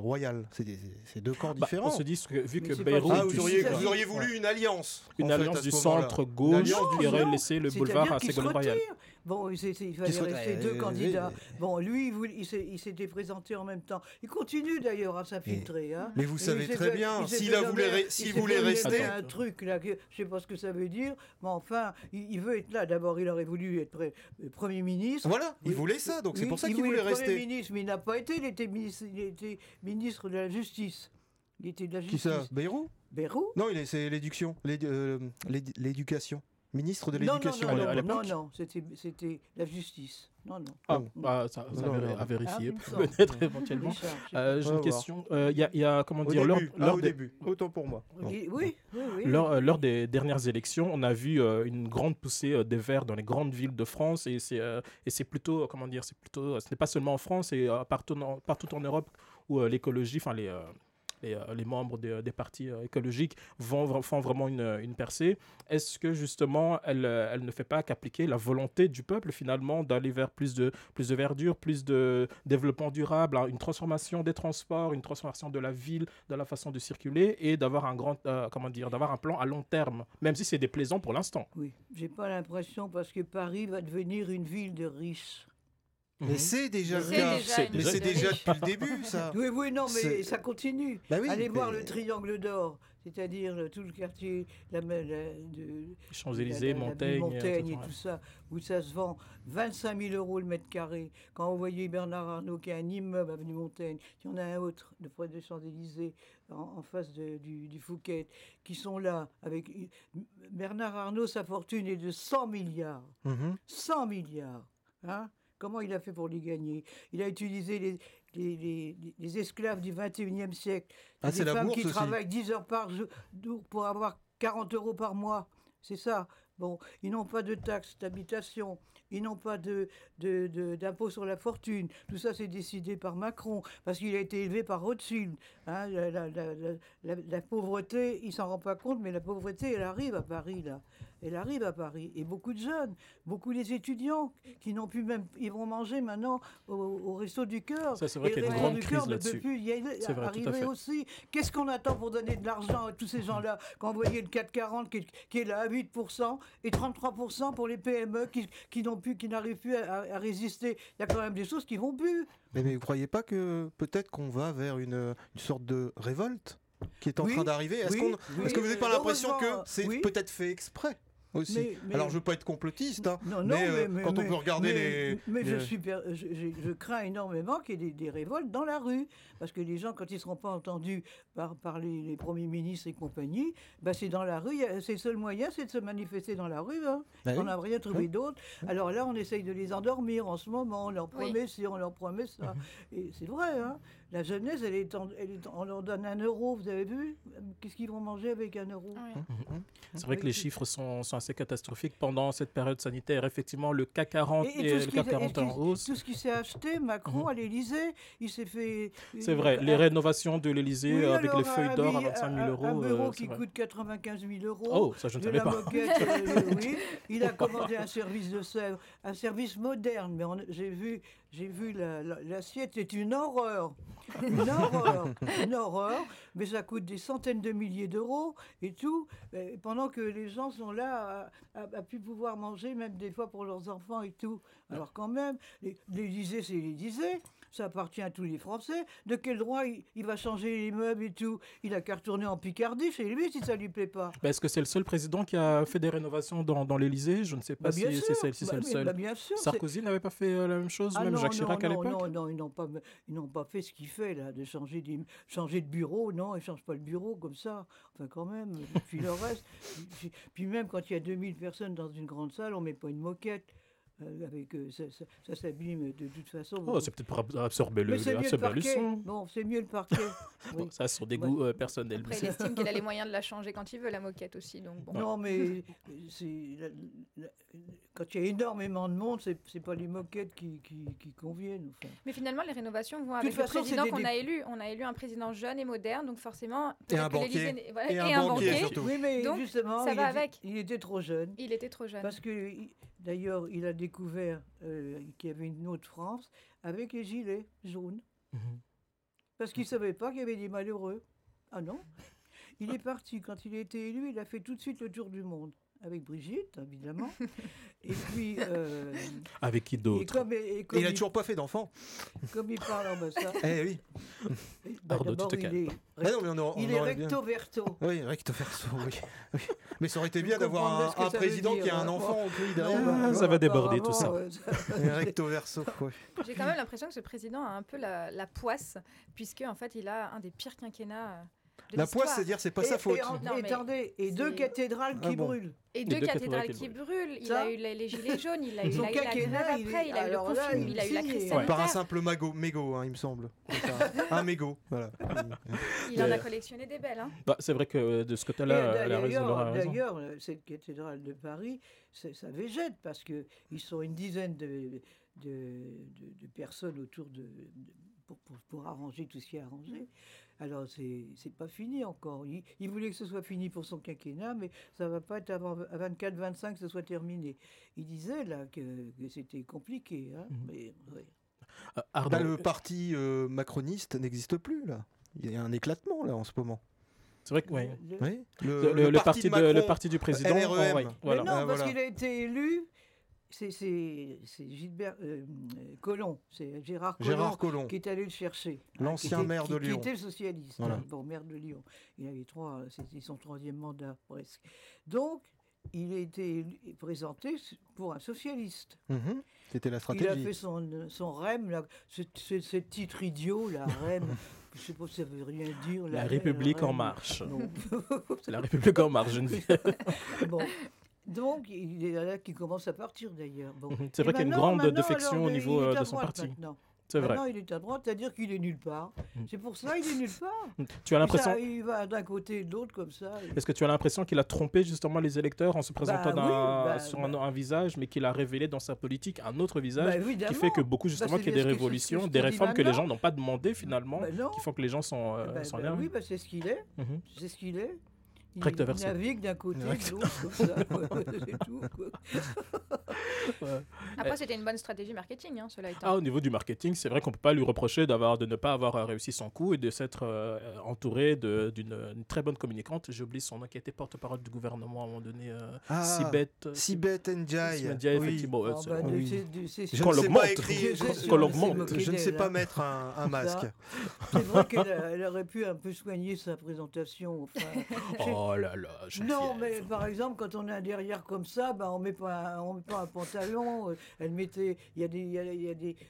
F: Royal. C'est deux camps
E: Bah,
F: différents.
E: on se dit que vu
B: Mais
E: que
B: c'est
E: Bayrou
B: pas-
F: Ah,
E: est
F: vous
B: auriez-
F: vous auriez voulu une alliance.
E: une
F: en fait,
E: alliance
F: à
E: du
F: ce moment-là.
E: centre
F: Une
E: gauche
F: alliance
E: qui aurait
B: non,
E: laissé le
B: c'est-à-dire
E: boulevard à
B: qu'il se
E: Ségolène Royal.
B: retire. Bon, il fallait
F: se retire,
B: rester deux
F: oui,
B: candidats.
F: oui.
B: Bon, lui, il s'était présenté en même temps. Il continue d'ailleurs à s'infiltrer. Hein.
F: Mais vous
B: Et
F: savez
B: il s'est
F: très
B: fait-
F: bien,
B: il s'est
F: s'il
B: fait
F: a voulu
B: nommer-
F: s'il
B: il s'est
F: voulait
B: fait
F: rester.
B: nommer un truc là, que je sais pas ce que ça veut dire, mais enfin, il veut être là. D'abord, il aurait voulu être Premier ministre.
F: Voilà, il
B: Oui,
F: voulait ça, donc c'est
B: oui,
F: pour ça
B: il
F: qu'il voulait
B: être Premier
F: rester.
B: ministre, mais il n'a pas été. Il était ministre de la Justice. Il était de la
F: Qui
B: Justice.
F: ça? Bayrou?
B: Bayrou?
F: Non, c'est l'éducation. L'éducation. Ministre de
B: Non,
F: l'éducation.
E: à
B: non,
E: l'époque.
B: non, c'était la justice. Non, non.
E: Ah,
F: Non.
E: bah, ça
F: Non, non.
E: à vérifier,
B: Ah, il me semble.
E: peut-être éventuellement.
B: Richard, je sais
E: J'ai
F: On va
E: une question. Il y a, comment
F: Au
E: dire,
F: début,
E: lors
F: au
E: des,
F: début. Autant pour moi.
B: pas. Oui.
E: lors des dernières élections, on a vu une grande poussée des Verts dans les grandes villes de France et c'est plutôt, comment dire, ce n'est pas seulement en France, c'est partout en Europe où l'écologie, enfin les membres des partis écologiques font vraiment une percée. Est-ce que justement elle ne fait pas qu'appliquer la volonté du peuple finalement d'aller vers plus de verdure, plus de développement durable, hein, une transformation des transports, une transformation de la ville, de la façon de circuler et d'avoir d'avoir un plan à long terme, même si c'est déplaisant pour l'instant.
B: Oui, j'ai pas l'impression parce que Paris va devenir une ville de riches.
F: Mais c'est déjà le
D: C'est
F: cas.
D: déjà une
F: Mais
D: ville
F: c'est
D: de
F: déjà
D: riches.
F: depuis le début, ça.
B: Oui, non, mais
F: C'est-
B: ça continue.
F: Bah oui,
B: Allez voir
F: mais-
B: le Triangle d'Or, c'est-à-dire tout le quartier de
E: Champs-Élysées,
B: Montaigne
E: Montaigne,
B: et tout ça, où ça se vend 25 000 euros le mètre carré. Quand vous voyez Bernard Arnault qui a un immeuble avenue Montaigne, il y en a un autre de près des Champs-Élysées, en face du Fouquet, qui sont là avec Bernard Arnault, sa fortune est de 100 milliards.
F: Mhm.
B: 100 milliards. Hein? Comment il a fait pour les gagner? Il a utilisé les esclaves du 21e siècle.
F: Ah, c'est
B: des
F: la
B: femmes
F: bourse
B: qui
F: aussi.
B: travaillent 10 heures par jour pour avoir 40 euros par mois. C'est ça. Bon, ils n'ont pas de taxes d'habitation. Ils n'ont pas d'impôt sur la fortune. Tout ça, c'est décidé par Macron, parce qu'il a été élevé par Rothschild. Hein, la pauvreté, il s'en rend pas compte, mais la pauvreté, elle arrive à Paris, là. Elle arrive à Paris. Et beaucoup de jeunes, beaucoup les étudiants, qui n'ont plus même... Ils vont manger maintenant au Resto du Cœur.
E: Ça, c'est vrai
B: Et
E: qu'il y a
B: le
E: une
B: Resto
E: grande
B: du Cœur
E: crise
B: ne peut
E: là-dessus.
B: plus y
E: C'est vrai, tout à
B: arriver
E: fait.
B: aussi. Qu'est-ce qu'on attend pour donner de l'argent à tous ces gens-là? Quand vous voyez le 440 qui est là à 8% et 33% pour les PME qui n'arrivent plus à résister. Il y a quand même des choses qui vont plus.
F: Mais vous croyez pas que peut-être qu'on va vers une sorte de révolte qui est en
B: Oui,
F: train d'arriver? Est-ce
B: oui,
F: est-ce que vous n'avez pas l'impression que
B: heureusement,
F: c'est
B: oui.
F: peut-être fait exprès aussi?
B: Mais-
F: Alors je veux pas être complotiste, hein,
B: Non,
F: mais quand on peut regarder
B: mais
F: les-
B: je crains énormément qu'il y ait des révoltes dans la rue. Parce que les gens, quand ils ne seront pas entendus par les premiers ministres et compagnie, ben c'est dans la rue. C'est le seul moyen, c'est de se manifester dans la rue. Hein.
F: Bah oui.
B: On n'a rien trouvé
F: Oui.
B: d'autre. Alors là, on essaye de les endormir en ce moment. On leur
D: Oui.
B: promet ci, on leur promet ça. Et c'est vrai. Hein. La jeunesse, on leur donne 1 euro, vous avez vu? Qu'est-ce qu'ils vont manger avec 1 euro?
E: C'est vrai que les chiffres sont assez catastrophiques pendant cette période sanitaire. Effectivement, le CAC 40 et le CAC 40 en hausse.
B: Tout ce qui s'est acheté, Macron à l'Élysée, il s'est fait...
E: C'est vrai, les rénovations de l'Élysée avec les feuilles d'or à 25 000 euros.
B: Un bureau qui coûte 95 000 euros.
E: Oh, ça je ne savais pas.
B: Moquette, oui. Il a commandé un service de sèvres, un service moderne, mais j'ai vu l'assiette, c'est une horreur. Une horreur, mais ça coûte des centaines de milliers d'euros et tout, pendant que les gens sont là à plus pouvoir manger, même des fois pour leurs enfants et tout. Alors quand même, l'Élysée, c'est l'Élysée. Ça appartient à tous les Français. De quel droit il va changer les meubles et tout? Il a qu'à retourner en Picardie chez lui si ça lui plaît pas.
E: Est-ce que c'est le seul président qui a fait des rénovations dans l'Élysée? Je ne sais pas si c'est le seul.
B: Bien sûr,
E: Sarkozy n'avait pas fait la même chose, même Jacques Chirac à l'époque?
B: Non, ils n'ont pas fait ce qu'il fait là, de changer de bureau. Non, ils ne changent pas le bureau comme ça. Enfin quand même, puis le reste. Puis même quand il y a 2000 personnes dans une grande salle, on ne met pas une moquette. Ça s'abîme de toute façon.
E: C'est peut-être pour absorber le son.
B: Non, c'est mieux le parquet.
E: Bon, ça, ce sont des goûts personnels.
D: Après, il estime qu'elle a les moyens de la changer quand il veut, la moquette aussi. Donc bon.
B: Non, mais quand il y a énormément de monde, c'est pas les moquettes qui conviennent. Enfin.
D: Mais finalement, les rénovations vont avec le président qu'on a élu. On a élu un président jeune et moderne, donc forcément...
F: Et un banquier.
D: Et un banquier
F: surtout.
B: Oui, mais
D: donc,
B: justement,
D: ça va avec.
B: Il était trop jeune.
D: Il était trop jeune.
B: Parce que... D'ailleurs, il a découvert qu'il y avait une autre France avec les gilets jaunes. Parce qu'il ne savait pas qu'il y avait des malheureux. Ah non. Il est parti. Quand il a été élu, il a fait tout de suite le tour du monde. Avec Brigitte, évidemment. Et puis...
E: avec qui d'autre?
F: Il n'a toujours pas fait d'enfant.
B: Comme il parle en bas ça.
F: Eh oui.
B: D'abord, il est recto verso.
F: Oui, recto verso, oui. Mais ça aurait été bien d'avoir un président qui a un enfant au pays derrière.
E: Ça va déborder tout ça.
F: Recto verso, oui.
D: J'ai quand même l'impression que ce président a un peu la poisse, puisque en fait, il a un des pires quinquennats.
F: La poisse, c'est dire c'est pas sa faute.
B: Et 2 cathédrales qui brûlent.
D: Et 2 cathédrales qui brûlent. Il a eu les gilets jaunes, il a eu la grève après, il a eu le confinement, il a eu la crise sanitaire.
F: Par un simple mégot, il me semble. Un mégot, voilà.
D: Il en a collectionné des belles.
E: C'est vrai que de ce côté-là, la raison.
B: D'ailleurs, cette cathédrale de Paris, ça végète parce qu'ils sont une dizaine de personnes autour pour arranger tout ce qui est arrangé. Alors, c'est pas fini encore. Il voulait que ce soit fini pour son quinquennat, mais ça va pas être avant 24-25 que ce soit terminé. Il disait là que c'était compliqué. Mais, oui.
F: Le parti macroniste n'existe plus, là. Il y a un éclatement, là, en ce moment.
E: C'est vrai que oui.
F: Le
E: parti du président.
F: LREM.
B: Voilà. Mais non, parce qu'il a été élu... C'est Gilbert Collomb, c'est Gérard Collomb qui est allé le chercher.
F: L'ancien maire de Lyon.
B: Qui était le socialiste,
F: voilà.
B: Maire de Lyon. Il avait c'était son 3e mandat presque. Donc, il a été présenté pour un socialiste.
F: C'était la stratégie.
B: Il a fait son REM, là, ce titre idiot, la REM. Je ne sais pas si ça veut rien dire.
E: La République en marche. C'est la République en marche, Geneviève.
B: Bon. Donc, il est là qui commence à partir d'ailleurs. Bon.
E: C'est vrai qu'il y a une grande défection au niveau de son parti. C'est vrai.
B: Maintenant, il est à droite, c'est-à-dire qu'il est nulle part. C'est pour ça qu'il est nulle part.
E: Tu as l'impression...
B: Il va d'un côté et de l'autre comme ça.
E: Est-ce que tu as l'impression qu'il a trompé justement les électeurs en se présentant sur un visage, mais qu'il a révélé dans sa politique un autre visage qui fait que beaucoup justement qu'il y ait des révolutions, des réformes que les gens n'ont pas demandé finalement, qui font que les gens sont nerveux.
B: Oui, c'est ce qu'il est. C'est ce qu'il est. Il
E: verso.
B: navigue d'un côté de l'autre, comme ça. C'est tout.
D: Après, c'était une bonne stratégie marketing, cela étant.
E: Au niveau du marketing, c'est vrai qu'on ne peut pas lui reprocher de ne pas avoir réussi son coup et de s'être entouré d'une très bonne communicante. J'ai oublié son nom, qui était porte-parole du gouvernement à un moment donné.
F: Sibeth Ndiaye.
E: Effectivement.
F: Qu'on l'augmente. Je ne sais pas mettre un masque.
B: C'est vrai qu'elle aurait pu un peu soigner sa présentation.
E: Oh là là,
B: non, mais par exemple, quand on a un derrière comme ça, on met pas un pantalon, elle mettait,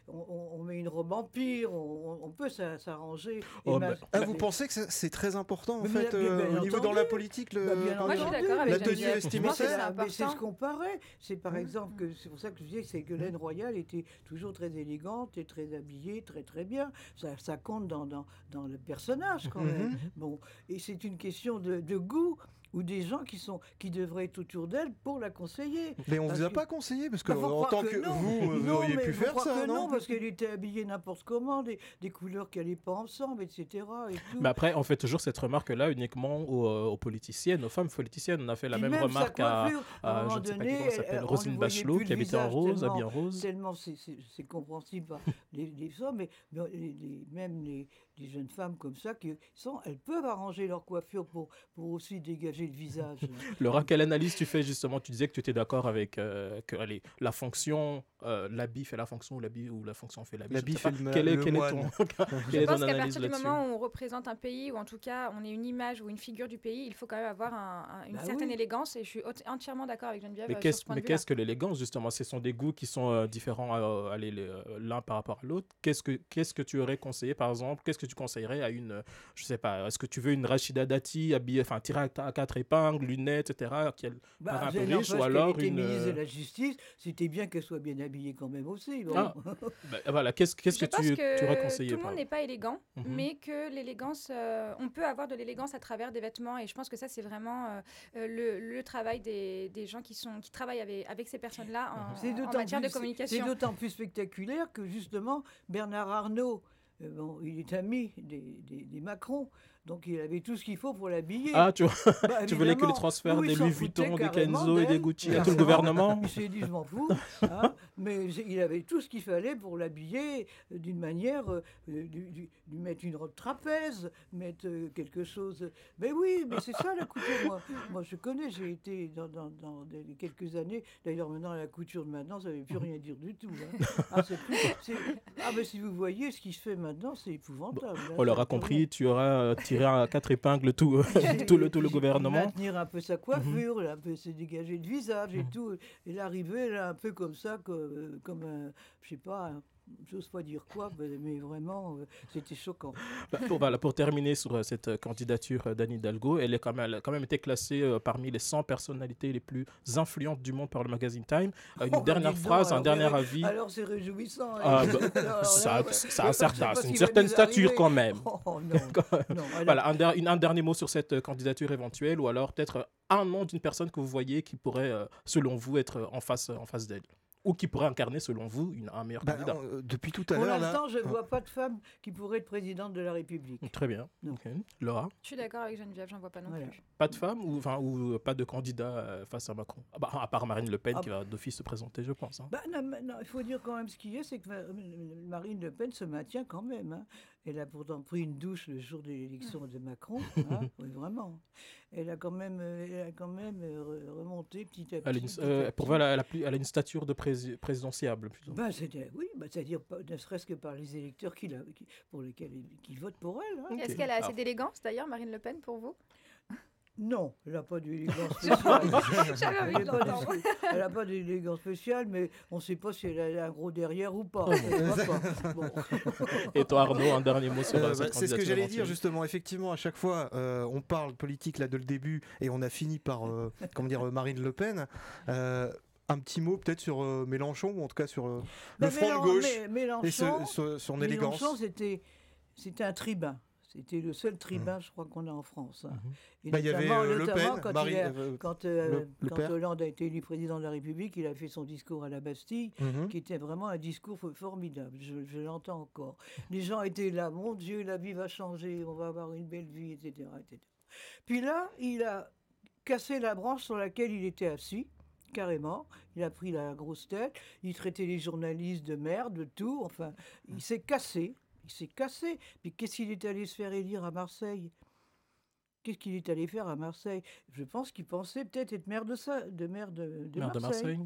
B: on met une robe empire, on peut s'arranger.
E: Oh,
F: vous pensez que c'est très important, en
B: Mais
F: fait,
B: bien
F: au niveau dans la politique,
D: Moi, je suis d'accord avec
F: la tenue
D: Geneviève. Je pense que c'est
F: vestimentaire.
B: Mais c'est ce
D: important.
B: qu'on paraît. C'est par exemple que c'est pour ça que je disais que Ségolène Royal était toujours très élégante et très habillée, très très bien. Ça compte dans le personnage quand même. Bon, et c'est une question de goût. Ou des gens qui devraient être autour d'elle pour la conseiller.
F: Mais on
B: Parce
F: vous a
B: que-
F: pas conseillé, parce que
B: Bah, faut
F: en
B: croire
F: tant
B: que
F: que
B: non.
F: vous
B: Non,
F: auriez
B: mais
F: pu
B: faut
F: faire
B: croire
F: ça,
B: que
F: non?
B: parce qu'elle était habillée n'importe comment, des couleurs qui n'allaient pas ensemble, etc. Et tout.
E: Mais après, on fait toujours cette remarque-là uniquement aux politiciennes, aux femmes politiciennes. On a fait la
B: Puis
E: même
B: même sa
E: remarque
B: coiffure, à un moment
E: je ne sais pas
B: donné,
E: comment elle s'appelle,
B: on ne
E: Roselyne
B: voyait
E: Bachelot,
B: plus
E: qui
B: le
E: habitait en
B: visage
E: rose, habillée en rose.
B: tellement c'est compréhensible par les hommes, mais même les jeunes femmes comme ça, elles peuvent arranger leur coiffure pour aussi dégager le visage.
E: Laura, quelle analyse tu fais justement? Tu disais que tu étais d'accord avec que allez, la fonction, l'habit fait la fonction, ou la fonction fait l'habit.
F: L'habit
E: Je ne sais
F: fait
E: pas.
F: le
E: Quelle est
F: moine.
E: ton
D: Je
E: quelle est
D: pense
E: ton
D: qu'à
E: analyse
D: partir du
E: là-dessus?
D: moment où on représente un pays, ou en tout cas on est une image ou une figure du pays, il faut quand même avoir une
B: Bah
D: certaine
B: oui.
D: élégance. Et je suis entièrement d'accord avec Geneviève
E: Mais
D: sur
E: qu'est-ce
D: ce point
E: mais
D: de vue-là.
E: qu'est-ce que l'élégance justement? Ce sont des goûts qui sont différents l'un par rapport à l'autre. Qu'est-ce que tu aurais conseillé par exemple? Qu'est-ce que tu conseillerais à une, je sais pas, est-ce que tu veux une Rachida Dati habillée, enfin tirée à quatre épingles, lunettes, etc., qui paraît un peu riche, ou alors
B: qu'elle était
E: une
B: ministre de la Justice, c'était bien qu'elle soit bien habillée quand même aussi. Bon.
E: Ah. Voilà, qu'est-ce
D: Je
E: que
D: pense
E: tu aurais
D: que
E: conseillé
D: tout le
E: par
D: monde n'est pas élégant,
E: Mhm.
D: mais que l'élégance, on peut avoir de l'élégance à travers des vêtements. Et je pense que ça, c'est vraiment le travail des gens qui travaillent avec ces personnes-là en matière de
B: C'est
D: communication.
B: d'autant plus spectaculaire que justement Bernard Arnault, bon, il est ami des Macron, donc il avait tout ce qu'il faut pour l'habiller.
E: Ah, tu
B: Bah,
E: tu voulais que
B: évidemment.
E: les transferts
B: Oui,
E: des
B: il s'en
E: Louis
B: foutait
E: Vuitton, des
B: carrément
E: Kenzo et des
B: d'elle.
E: Gucci à tout le
B: Carrément.
E: gouvernement?
B: Il s'est dit, je m'en fous. Hein, mais il avait tout ce qu'il fallait pour l'habiller d'une manière, lui mettre une robe trapèze, mettre quelque chose. Mais oui, mais c'est ça la couture. Moi, je connais, j'ai été dans quelques années. D'ailleurs, maintenant, la couture de maintenant, ça ne veut plus rien dire du tout. Hein. Mais si vous voyez ce qui se fait maintenant, c'est épouvantable.
E: On l'aura compris, tu auras tiré à quatre épingles tout le gouvernement.
B: Maintenir un peu sa coiffure, un peu se dégager le visage et tout. Et l'arrivée, là, un peu comme ça, comme un, je sais pas, j'ose pas dire quoi, mais vraiment, c'était choquant.
E: Pour terminer sur cette candidature d'Anne Hidalgo, elle a quand même été classée parmi les 100 personnalités les plus influentes du monde par le magazine Time. Une dernière phrase, un dernier avis.
B: Alors c'est réjouissant.
E: Ça a une certaine stature quand même.
B: Oh, non.
E: Voilà, un dernier mot sur cette candidature éventuelle, ou alors peut-être un nom d'une personne que vous voyez qui pourrait, selon vous, être en face d'elle, ou qui pourrait incarner, selon vous, un meilleur candidat.
F: Depuis tout à
B: Pour
F: l'heure,
B: l'instant, je ne vois pas de femme qui pourrait être présidente de la République.
E: Très bien.
B: Non.
E: Okay. Laura?
D: Je suis d'accord avec Geneviève, j'en vois pas non plus.
E: Pas de femme ou pas de candidat face à Macron? À part Marine Le Pen qui va d'office se présenter, je pense. Hein.
B: Non, il faut dire quand même ce qui est, c'est que Marine Le Pen se maintient quand même. Hein. Elle a pourtant pris une douche le jour de l'élection de Macron. Hein. Oui, vraiment. Elle a quand même remonté petit à petit.
E: Pour vous, elle a une stature de présidentiable, plutôt.
B: C'est-à-dire ne serait-ce que par les électeurs qui votent pour elle. Hein.
D: Est-ce qu'elle a assez d'élégance, d'ailleurs, Marine Le Pen, pour vous?
B: Non, elle n'a pas d'élégance spéciale.
D: J'avais envie de l'entendre.
B: Elle n'a pas d'élégance spéciale, mais on ne sait pas si elle a un gros derrière ou pas. Bon.
E: Et toi, Arnaud, un dernier mot sur cette candidature?
F: C'est ce que j'allais dire, justement. Effectivement, à chaque fois, on parle politique là, de le début, et on a fini par Marine Le Pen. Un petit mot peut-être sur Mélenchon, ou en tout cas sur le front de gauche et son élégance.
B: Mélenchon, c'était un tribun. C'était le seul tribun, je crois, qu'on a en France. Hein. Et
F: il y avait Le Pen,
B: quand Hollande a été élu président de la République, il a fait son discours à la Bastille, qui était vraiment un discours formidable. Je l'entends encore. Les gens étaient là, mon Dieu, la vie va changer, on va avoir une belle vie, etc., etc. Puis là, il a cassé la branche sur laquelle il était assis. Carrément, il a pris la grosse tête, il traitait les journalistes de merde, de tout, enfin, il s'est cassé. Puis qu'est-ce qu'il est allé se faire élire à Marseille? Qu'est-ce qu'il est allé faire à Marseille? Je pense qu'il pensait peut-être être maire de Marseille.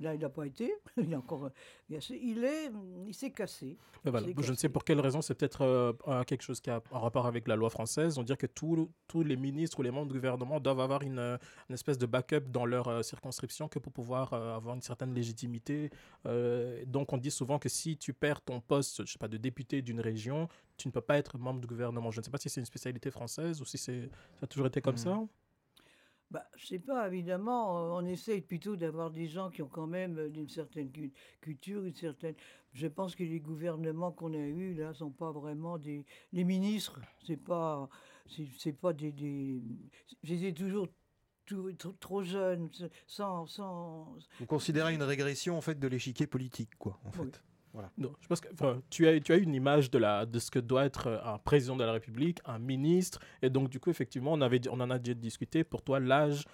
B: Là, il n'a pas été. Il est encore cassé. Il s'est cassé.
E: Mais voilà. Je ne sais pour quelle raison, c'est peut-être quelque chose qui a un rapport avec la loi française. On dirait que tous les ministres ou les membres du gouvernement doivent avoir une espèce de backup dans leur circonscription que pour pouvoir avoir une certaine légitimité. Donc on dit souvent que si tu perds ton poste, je ne sais pas, de député d'une région, tu ne peux pas être membre du gouvernement. Je ne sais pas si c'est une spécialité française ou si ça a toujours été comme ça.
B: Je ne sais pas, évidemment, on essaye plutôt d'avoir des gens qui ont quand même une certaine culture, Je pense que les gouvernements qu'on a eus, là, ne sont pas vraiment des... Les ministres, c'est pas des... Je les ai toujours trop jeunes, sans...
F: Vous considérez une régression, en fait, de l'échiquier politique, quoi, en fait.
B: Oui.
F: Voilà.
E: Non, je pense que tu as une image de ce que doit être un président de la République, un ministre, et donc du coup effectivement on en a déjà discuté. Pour toi, l'âge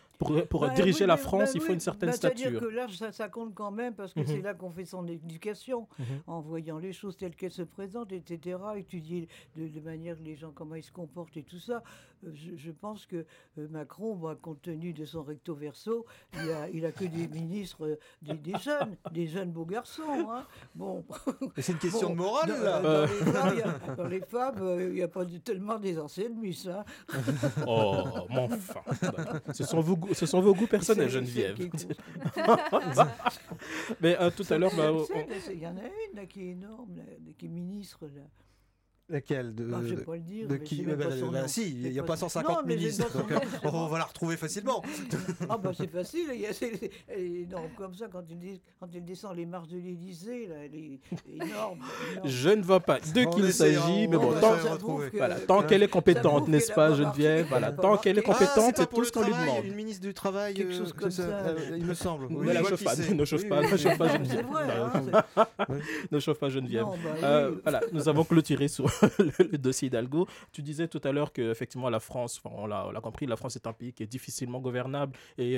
E: pour diriger la France, il faut une certaine stature.
B: C'est-à-dire que l'âge, ça compte quand même parce que c'est là qu'on fait son éducation, en voyant les choses telles qu'elles se présentent, etc. Étudier de manière les gens comment ils se comportent et tout ça. Je pense que Macron, compte tenu de son recto verso, il a que des ministres, des jeunes beaux garçons. Hein. Bon.
F: Mais c'est une question de morale, là.
B: Dans les femmes, il n'y a pas tellement des anciennes miss. Hein.
E: Oh, mon enfin. Ce sont vos goûts personnels, Geneviève. Mais tout à l'heure...
B: Il y en a une là, qui est énorme, là, qui est ministre. Là.
F: Laquelle
B: je ne vais pas le dire.
F: De qui si, il n'y a pas 150 ministres, donc on va la retrouver facilement.
B: C'est facile. Non, comme ça, quand il descend les marches de l'Élysée, là, elle est énorme.
E: Je ne vois pas de qui il s'agit, mais bon, tant qu'elle est compétente, n'est-ce pas, Geneviève? Voilà, tant qu'elle est compétente, c'est tout ce qu'on lui demande.
F: Une ministre du Travail,
B: quelque chose comme ça.
F: Il me semble.
E: Ne la chauffe pas, ne chauffe pas Geneviève. Ne chauffe pas Geneviève. Voilà, nous avons clôturé sur le dossier Hidalgo. Tu disais tout à l'heure qu'effectivement la France, on l'a compris, la France est un pays qui est difficilement gouvernable et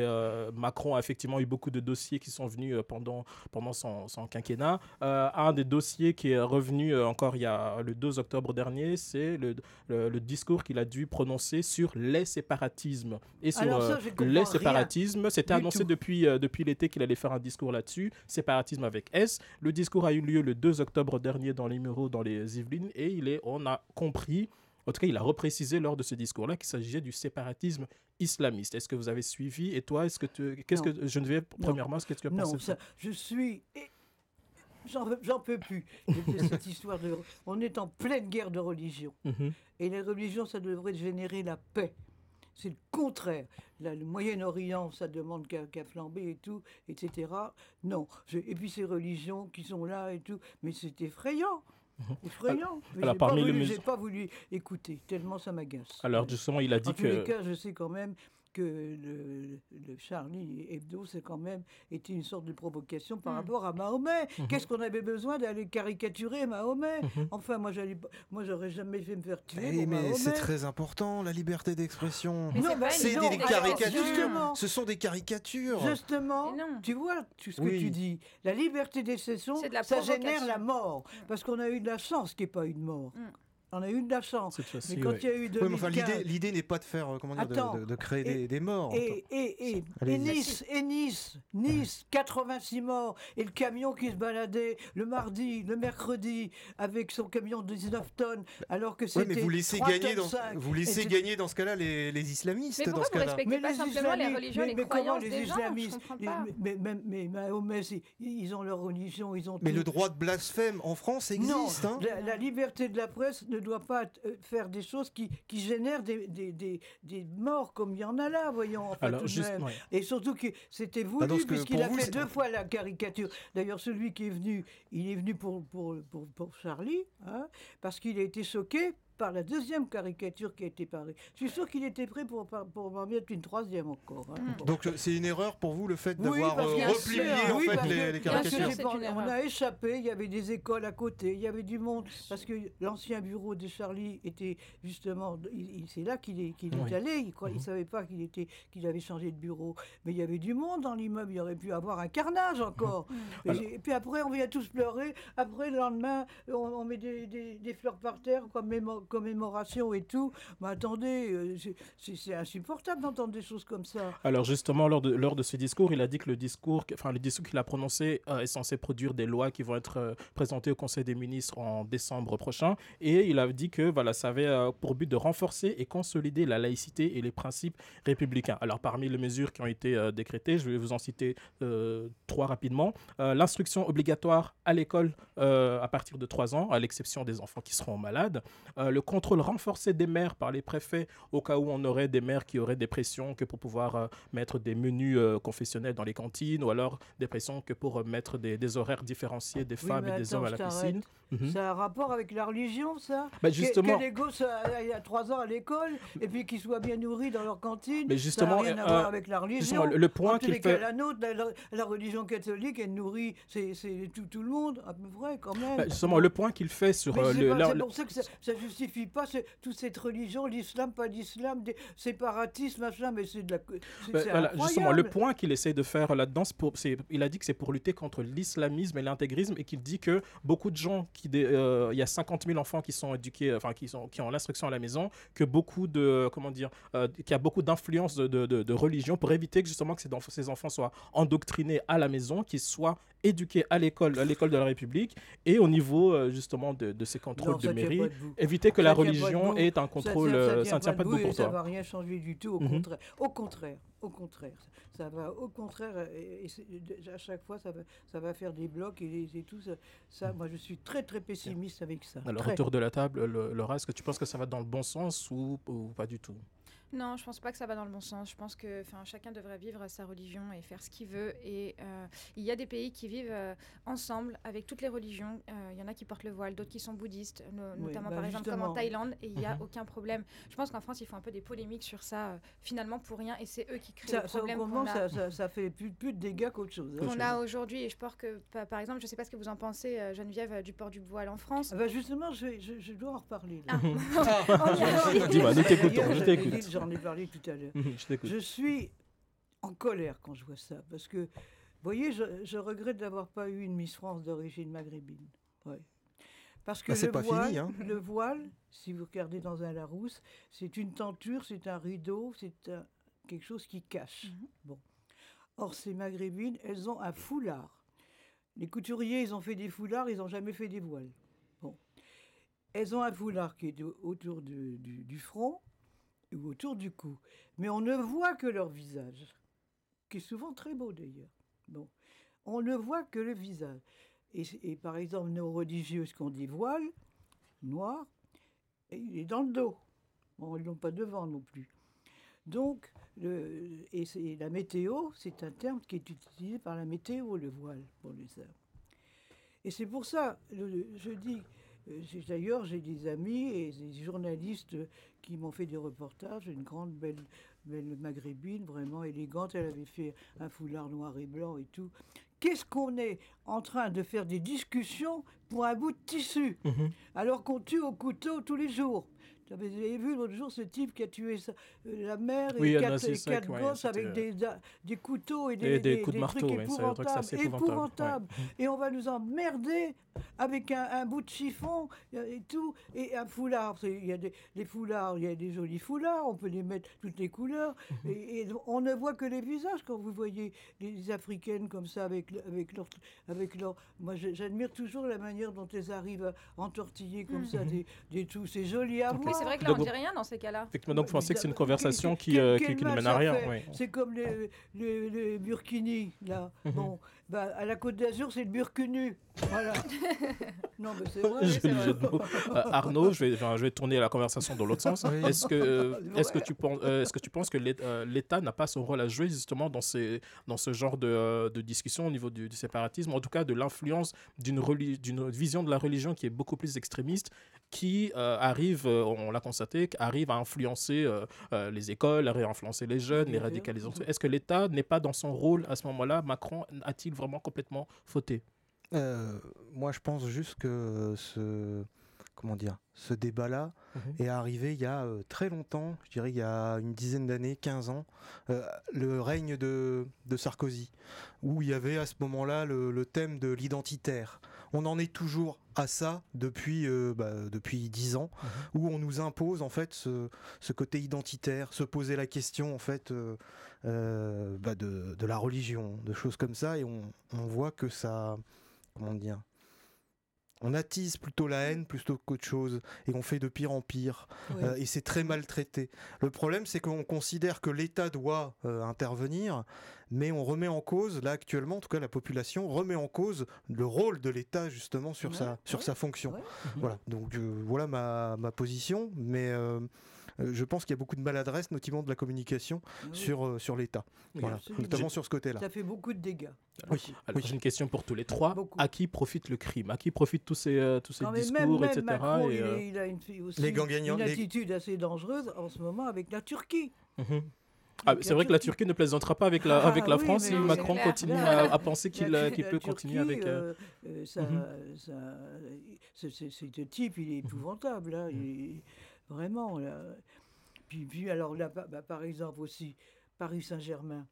E: Macron a effectivement eu beaucoup de dossiers qui sont venus pendant son quinquennat. Un des dossiers qui est revenu encore il y a le 2 octobre dernier, c'est le discours qu'il a dû prononcer sur les séparatismes. Et sur les séparatismes, c'était annoncé depuis l'été qu'il allait faire un discours là-dessus, séparatisme avec S. Le discours a eu lieu le 2 octobre dernier dans les Mureaux, dans les Yvelines, et on a compris, en tout cas il a reprécisé lors de ce discours-là qu'il s'agissait du séparatisme islamiste. Est-ce que vous avez suivi? Et toi, Geneviève, premièrement, qu'est-ce que tu as pensé de ça?
B: Je suis... J'en peux plus de cette histoire de... On est en pleine guerre de religion. Et les religions, ça devrait générer la paix. C'est le contraire. Là, le Moyen-Orient, ça demande qu'à flamber et tout, etc. Non. Et puis ces religions qui sont là et tout, mais c'est effrayant. Effrayant.
E: Alors,
B: j'ai pas voulu écouter, tellement ça m'agace.
E: Alors justement, il a dit
B: en tous les cas, je sais quand même que le Charlie Hebdo, c'est quand même été une sorte de provocation par rapport à Mahomet. Qu'est-ce qu'on avait besoin d'aller caricaturer Mahomet? Enfin, moi, j'aurais jamais fait me faire tuer pour Mahomet.
F: C'est très important, la liberté d'expression.
D: C'est
F: des caricatures. Ce sont des caricatures.
B: Justement, tu vois ce que tu dis. La liberté d'expression, ça génère la mort. Parce qu'on a eu de la chance qu'il n'y ait pas eu de mort. On a eu de la chance.
E: Mais
B: quand il y a eu 2015...
F: l'idée n'est pas de faire, de créer des morts.
B: Et Nice, 86 morts. Et le camion qui se baladait le mardi, le mercredi, avec son camion de 19 tonnes, alors que c'était.
F: Mais vous laissez gagner dans ce cas-là les islamistes.
D: Mais pourquoi vous respectez pas simplement les religions, les croyances des gens? Je comprends pas.
B: Mais Mahomet, ils ont leur religion, ils ont.
F: Mais le droit de blasphème en France existe.
B: Non, la liberté de la presse ne doit pas faire des choses qui génèrent des morts comme il y en a là, voyons.
E: Alors,
B: et surtout que c'était voulu, puisqu'il a fait 2 fois la caricature. D'ailleurs, celui qui est venu, il est venu pour Charlie, hein, parce qu'il a été choqué par la 2e caricature qui a été parée. Je suis sûr qu'il était prêt pour m'en mettre une 3e encore. Hein. Bon.
F: Donc c'est une erreur pour vous le fait d'avoir replié les caricatures.
B: On a échappé, il y avait des écoles à côté, il y avait du monde, parce que l'ancien bureau de Charlie était justement, c'est là qu'il est allé, il ne savait pas qu'il avait changé de bureau, mais il y avait du monde dans l'immeuble, il aurait pu avoir un carnage encore. Et puis après, on vient tous pleurer, après le lendemain, on met des fleurs par terre, comme commémorations et tout. Mais attendez, c'est insupportable d'entendre des choses comme ça.
E: Alors justement, lors de ce discours, il a dit que le discours qu'il a prononcé est censé produire des lois qui vont être présentées au Conseil des ministres en décembre prochain. Et il a dit que voilà, ça avait pour but de renforcer et consolider la laïcité et les principes républicains. Alors parmi les mesures qui ont été décrétées, je vais vous en citer 3 rapidement. L'instruction obligatoire à l'école à partir de 3 ans, à l'exception des enfants qui seront malades. Le contrôle renforcé des mères par les préfets au cas où on aurait des mères qui auraient des pressions que pour pouvoir mettre des menus confessionnels dans les cantines, ou alors des pressions que pour mettre des horaires différenciés des femmes et des hommes à la piscine.
B: C'est un rapport avec la religion, ça?
E: Justement,
B: que les gosses aillent à 3 ans à l'école et puis qu'ils soient bien nourris dans leur cantine.
E: Mais justement,
B: ça n'a rien à voir avec la religion.
E: Le point qu'il fait...
B: La nôtre, la religion catholique, elle nourrit c'est tout le monde, à peu près, quand même.
E: Justement, le point qu'il fait sur...
B: c'est pour ça que ça justifie pas toute cette religion, l'islam, pas l'islam, des séparatismes, machin, mais c'est de la... C'est incroyable.
E: Justement, le point qu'il essaie de faire là-dedans, il a dit que c'est pour lutter contre l'islamisme et l'intégrisme, et qu'il dit que beaucoup de gens il y a 50 000 enfants qui sont éduqués, qui ont l'instruction à la maison, que beaucoup de, qu'il y a beaucoup d'influence de religion, pour éviter que justement que ces enfants soient endoctrinés à la maison, qu'ils soient éduqués à l'école de la République, et au niveau justement de ces contrôles de mairie, éviter que la religion ait un contrôle, ça ne tient pas debout pour toi.
B: Ça ne va rien changer du tout, au contraire. Ça va au contraire, et à chaque fois ça va faire des blocs et tout ça. Moi je suis très très pessimiste avec ça.
E: Alors autour de la table, Laura, est-ce que tu penses que ça va dans le bon sens ou pas du tout?
D: Non, je pense pas que ça va dans le bon sens. Je pense que chacun devrait vivre sa religion et faire ce qu'il veut. Et il y a des pays qui vivent ensemble avec toutes les religions. Il y en a qui portent le voile, d'autres qui sont bouddhistes, notamment par exemple comme en Thaïlande. Et il n'y a aucun problème. Je pense qu'en France, ils font un peu des polémiques sur ça, finalement pour rien. Et c'est eux qui créent le problème.
B: Ça fait plus de dégâts qu'autre chose.
D: On a aujourd'hui, et je pense que, par exemple, je ne sais pas ce que vous en pensez, Geneviève, du port du voile en France.
B: Justement, je dois en reparler.
E: Dis-moi, nous t'écoutons, je t'écoute.
B: J'en ai parlé tout à l'heure. Je suis en colère quand je vois ça, parce que, vous voyez, je regrette d'avoir pas eu une Miss France d'origine maghrébine. Ouais. Parce que le voile, si vous regardez dans un Larousse, c'est une tenture, c'est un rideau, c'est quelque chose qui cache. Bon. Or, ces maghrébines, elles ont un foulard. Les couturiers, ils ont fait des foulards, ils n'ont jamais fait des voiles. Bon. Elles ont un foulard qui est autour du front, ou autour du cou. Mais on ne voit que leur visage, qui est souvent très beau d'ailleurs. Bon. On ne voit que le visage. Et par exemple, nos religieuses qui ont des voiles noirs, il est dans le dos. Bon, ils n'ont pas devant non plus. Donc, la météo, c'est un terme qui est utilisé par la météo, le voile, pour les hommes. Et c'est pour ça, je dis... D'ailleurs, j'ai des amis et des journalistes qui m'ont fait des reportages. Une grande, belle maghrébine, vraiment élégante. Elle avait fait un foulard noir et blanc et tout. Qu'est-ce qu'on est en train de faire des discussions pour un bout de tissu, alors qu'on tue au couteau tous les jours? Vous avez vu l'autre jour ce type qui a tué la mère et quatre gosses avec des couteaux et des coups de marteau, trucs épouvantables. Et on va nous emmerder avec un bout de chiffon et tout, et un foulard. Il y a des foulards, il y a des jolis foulards, on peut les mettre toutes les couleurs, et on ne voit que les visages quand vous voyez les Africaines comme ça avec leur... Moi, j'admire toujours la manière dont elles arrivent à entortiller comme ça des tout. C'est joli à voir.
D: Mais c'est vrai que là, on ne dit rien dans ces cas-là.
E: Effectivement, donc vous pensez que c'est une conversation qui ne mène à rien. Oui.
B: C'est comme les burkinis, là. Bon, à la Côte d'Azur, c'est le burkinu. Voilà. Non, mais c'est vrai.
E: Arnaud, je vais tourner la conversation dans l'autre sens. Oui. Est-ce que tu penses que l'État n'a pas son rôle à jouer justement dans ce genre de discussion au niveau du séparatisme, en tout cas de l'influence d'une vision de la religion qui est beaucoup plus extrémiste, qui arrive, on l'a constaté, arrive à influencer les écoles, à influencer les jeunes, les radicalisations. Est-ce que l'État n'est pas dans son rôle à ce moment-là? Macron a-t-il vraiment complètement fauté?
C: Moi, je pense juste que
F: ce débat-là est arrivé il y a très longtemps, je dirais il y a une dizaine d'années, 15 ans, le règne de Sarkozy, où il y avait à ce moment-là le thème de l'identitaire. On en est toujours à ça depuis 10 ans, où on nous impose en fait ce côté identitaire, se poser la question en fait de la religion, de choses comme ça, et on voit que ça, on attise plutôt la haine plutôt qu'autre chose, et on fait de pire en pire, et c'est très maltraité. Le problème, c'est qu'on considère que l'État doit intervenir, mais on remet en cause, là actuellement, en tout cas la population remet en cause le rôle de l'État justement sur sa fonction. Voilà, donc voilà ma position, mais je pense qu'il y a beaucoup de maladresse, notamment de la communication sur l'État, notamment sur ce côté-là.
B: Ça fait beaucoup de dégâts.
E: Alors, j'ai une question pour tous les trois. Beaucoup. À qui profite le crime? À qui profitent tous ces discours,
B: même
E: etc.
B: Macron, il a aussi
F: une
B: attitude assez dangereuse en ce moment avec la Turquie.
E: C'est vrai que la Turquie ne plaisantera pas avec la France si Macron continue à penser qu'il peut continuer avec...
B: Ce type, il est épouvantable. Hein, vraiment. Là. Puis alors là, par exemple aussi, Paris Saint-Germain,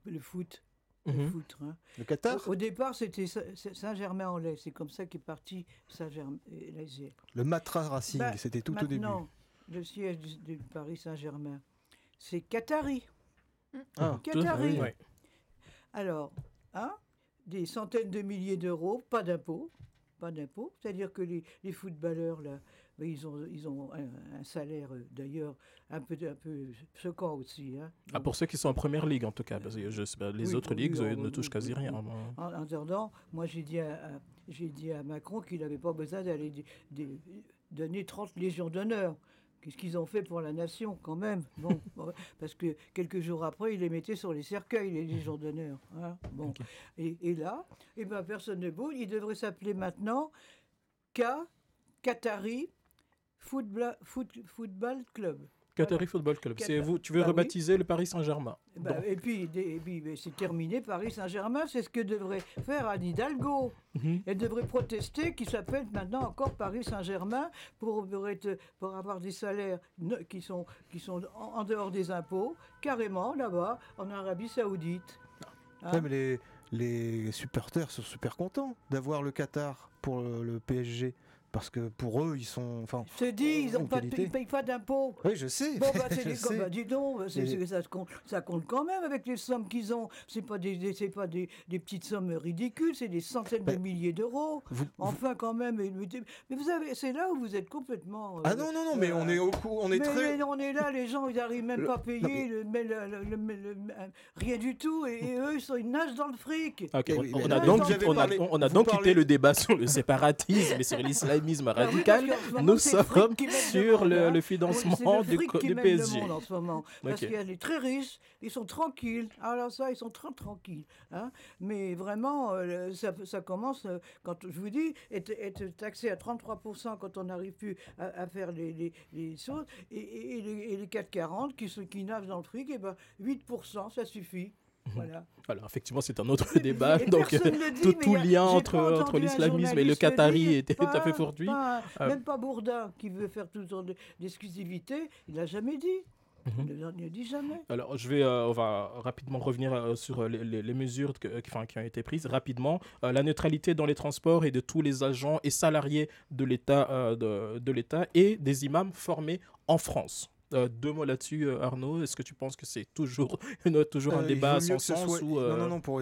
B: le foot.
F: Le Qatar.
B: Au départ, c'était Saint-Germain-en-Laye. C'est comme ça qu'est parti Saint-Germain-en-Laye.
F: Le Matra Racing, c'était tout au début.
B: Maintenant, le siège de Paris Saint-Germain, c'est Qatari.
E: Qatari. Oui.
B: Alors, des centaines de milliers d'euros, pas d'impôts. C'est-à-dire que les footballeurs, là, ils ont un salaire, d'ailleurs, un peu choquant aussi. Hein.
E: Pour ceux qui sont en première ligue, en tout cas. Parce que les autres ligues ne touchent quasi rien.
B: En attendant, moi, j'ai dit à Macron qu'il n'avait pas besoin d'aller donner 30 légions d'honneur. Qu'est-ce qu'ils ont fait pour la nation, quand même? Bon, parce que quelques jours après, ils les mettaient sur les cercueils, les légions d'honneur. Hein. Bon. Okay. Et là, personne ne bouge. Il devrait s'appeler maintenant Qatari Football Club.
E: Qatari Football Club. Tu veux rebaptiser le Paris Saint-Germain.
B: Et puis c'est terminé, Paris Saint-Germain. C'est ce que devrait faire Anne Hidalgo. Elle devrait protester qu'il s'appelle maintenant encore Paris Saint-Germain pour avoir des salaires qui sont en dehors des impôts, carrément là-bas, en Arabie Saoudite.
F: Hein? Mais les supporters sont super contents d'avoir le Qatar pour le PSG. Parce que pour eux, ils sont...
B: Je te dis, ils payent pas d'impôts.
F: Oui, je sais.
B: Bon, dis donc, ça compte quand même avec les sommes qu'ils ont. C'est pas des petites sommes ridicules, c'est des centaines de milliers d'euros. Quand même. Mais vous savez, c'est là où vous êtes complètement...
F: non, mais on est au courant,
B: mais on est là, les gens, ils n'arrivent même pas à payer rien du tout. Et eux, ils nagent dans le fric.
E: Okay, on a donc quitté le débat sur le séparatisme et sur l'islamisme radical. Nous sommes sur le financement du PSG.
B: En ce moment, parce qu'il y a les très riches, ils sont tranquilles. Alors ça, ils sont très tranquilles. Hein. Mais vraiment, ça commence, quand je vous dis, être taxé à 33% quand on n'arrive plus à faire les choses, et les 4,40 qui nagent dans le fric, 8%, ça suffit. Voilà.
E: Alors effectivement c'est un autre débat, donc tout lien entre l'islamisme et le Qatari était tout à fait fortuit.
B: Même pas Bourdin qui veut faire tout genre d'exclusivité, il l'a jamais dit. Il ne dit jamais.
E: Alors on va rapidement revenir sur les mesures qui ont été prises rapidement. La neutralité dans les transports et de tous les agents et salariés de l'État et des imams formés en France. 2 mots là-dessus, Arnaud. Est-ce que tu penses que c'est toujours un débat à son sens
F: Non, pour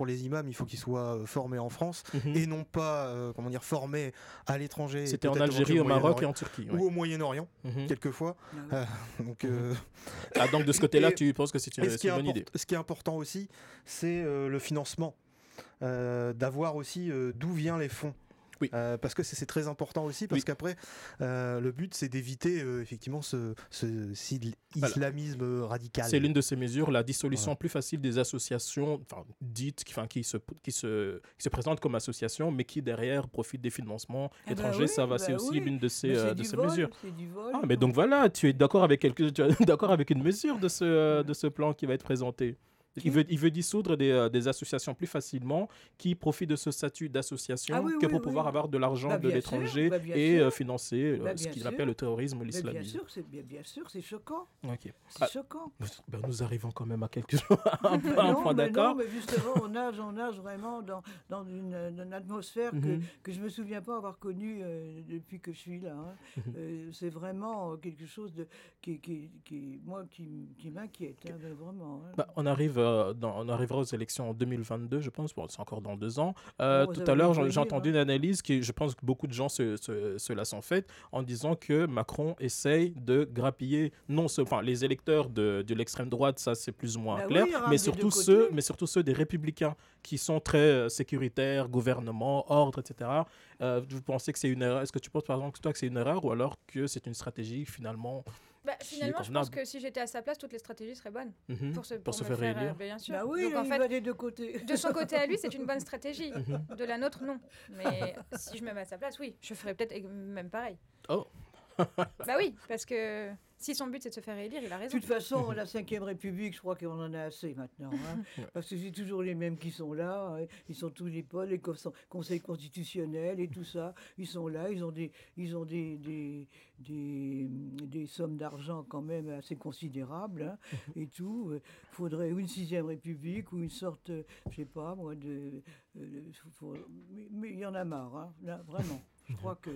F: les imams, il faut qu'ils soient formés en France et non pas formés à l'étranger.
E: C'était en Algérie, au Maroc et en Turquie.
F: Ou au Moyen-Orient, quelquefois.
E: Donc de ce côté-là, tu penses que c'est une bonne idée.
F: Ce qui est important aussi, c'est le financement. D'avoir aussi d'où viennent les fonds. Oui. Parce que c'est très important aussi, parce qu'après, le but, c'est d'éviter effectivement ce islamisme radical.
E: C'est l'une de ces mesures, la dissolution plus facile des associations dites, qui se présentent comme associations, mais qui derrière profitent des financements étrangers. C'est aussi l'une de ces mesures.
B: C'est du vol.
E: Mais donc voilà, tu es d'accord avec une mesure de ce plan qui va être présenté. Il veut dissoudre des associations plus facilement qui profitent de ce statut d'association que pour pouvoir avoir de l'argent de l'étranger et financer ce qu'il appelle le terrorisme ou l'islamisme.
B: Bien sûr, c'est choquant.
E: Okay.
B: C'est choquant.
E: Nous arrivons quand même à un point d'accord.
B: Non, mais justement, on nage vraiment dans une atmosphère que je ne me souviens pas avoir connue depuis que je suis là. C'est vraiment quelque chose qui m'inquiète, vraiment.
E: On arrivera aux élections en 2022, je pense. Bon, c'est encore dans 2 ans. Tout à l'heure, j'ai entendu une analyse qui, je pense que beaucoup de gens se la sont faites en disant que Macron essaye de grappiller les électeurs de l'extrême droite, ça c'est plus ou moins clair, mais surtout ceux des républicains qui sont très sécuritaires, gouvernement, ordre, etc. Vous pensez que c'est une erreur? Est-ce que tu penses par exemple que c'est une erreur ou alors que c'est une stratégie finalement?
D: Finalement, je pense que si j'étais à sa place, toutes les stratégies seraient bonnes
E: pour se faire élire.
D: Bien sûr.
B: Oui, donc, en fait, des deux côtés.
D: De son côté à lui, c'est une bonne stratégie. De la nôtre, non. Mais si je me mets à sa place, oui, je ferais peut-être même pareil.
E: Oh.
D: Oui, parce que si son but c'est de se faire élire, il a raison.
B: De toute façon, la 5e République, je crois qu'on en a assez maintenant. Parce que c'est toujours les mêmes qui sont là. Ils sont tous les conseils constitutionnels et tout ça. Ils sont là, ils ont des sommes d'argent quand même assez considérables et tout. Il faudrait une 6e République ou une sorte, je sais pas moi, mais il y en a marre, là, vraiment. Je crois que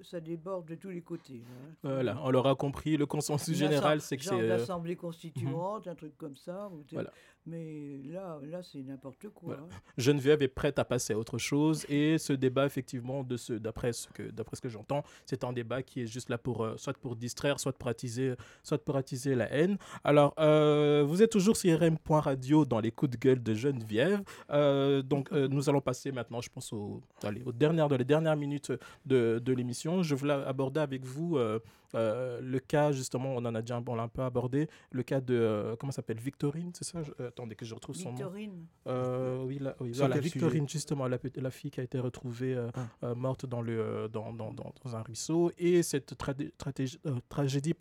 B: ça déborde de tous les côtés.
E: Voilà, on l'aura compris. Le consensus général, c'est que c'est...
B: l'Assemblée constituante, un truc comme ça. Voilà. Mais là c'est n'importe quoi.
E: Voilà. Geneviève est prête à passer à autre chose. Et ce débat, effectivement, d'après ce que j'entends, c'est un débat qui est juste là soit pour distraire, soit pour attiser la haine. Alors, vous êtes toujours sur RM.radio dans les coups de gueule de Geneviève. Nous allons passer maintenant, je pense, dans les dernières minutes de l'émission. Je voulais aborder avec vous le cas, justement, on l'a un peu abordé, le cas de, comment ça s'appelle, Victorine, c'est ça? Attendez que je retrouve son nom. Victorine, Victorine, justement, la fille qui a été retrouvée morte dans un ruisseau. Et cette tragédie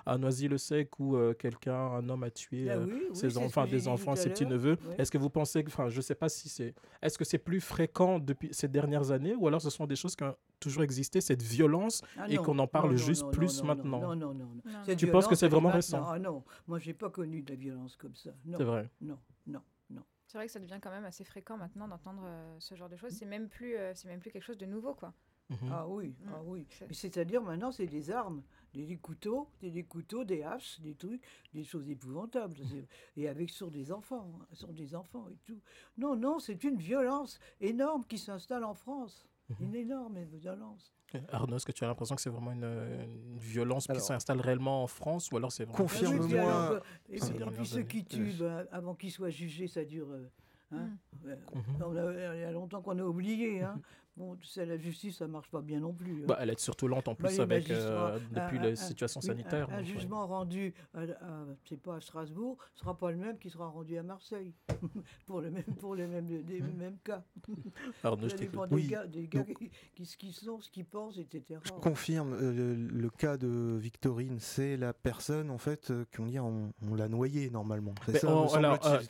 E: à Noisy-le-Sec où un homme a tué ses enfants, ses petits-neveux. Ouais. Est-ce que vous pensez que, je ne sais pas si c'est... Est-ce que c'est plus fréquent depuis ces dernières années ou alors ce sont des choses qui ont toujours existé, cette violence, et qu'on en parle plus maintenant?
B: Non.
E: Tu penses que c'est vraiment récent?
B: Non, moi j'ai pas connu de la violence comme ça. Non.
E: C'est vrai.
B: Non.
D: C'est vrai que ça devient quand même assez fréquent maintenant d'entendre ce genre de choses. C'est même plus quelque chose de nouveau, quoi.
B: Ah oui. Mais c'est-à-dire maintenant c'est des armes, des couteaux, des haches, des trucs, des choses épouvantables. Et sur des enfants et tout. Non, c'est une violence énorme qui s'installe en France. Une énorme violence.
E: Arnaud, est-ce que tu as l'impression que c'est vraiment une violence qui s'installe réellement en France ou alors c'est vraiment...
F: Confirme-moi.
B: Et puis ceux qui tuent, avant qu'ils soient jugés, ça dure... Il y a longtemps qu'on a oublié. Bon, la justice, ça ne marche pas bien non plus.
E: Elle est surtout lente en plus depuis la situation sanitaire.
B: Un jugement rendu à Strasbourg ne sera pas le même qui sera rendu à Marseille pour les mêmes cas.
E: Arnaud,
B: ça dépend des gars ce qu'ils sont, ce qu'ils pensent, etc.
F: Je confirme, le cas de Victorine, c'est la personne en fait on l'a noyée normalement.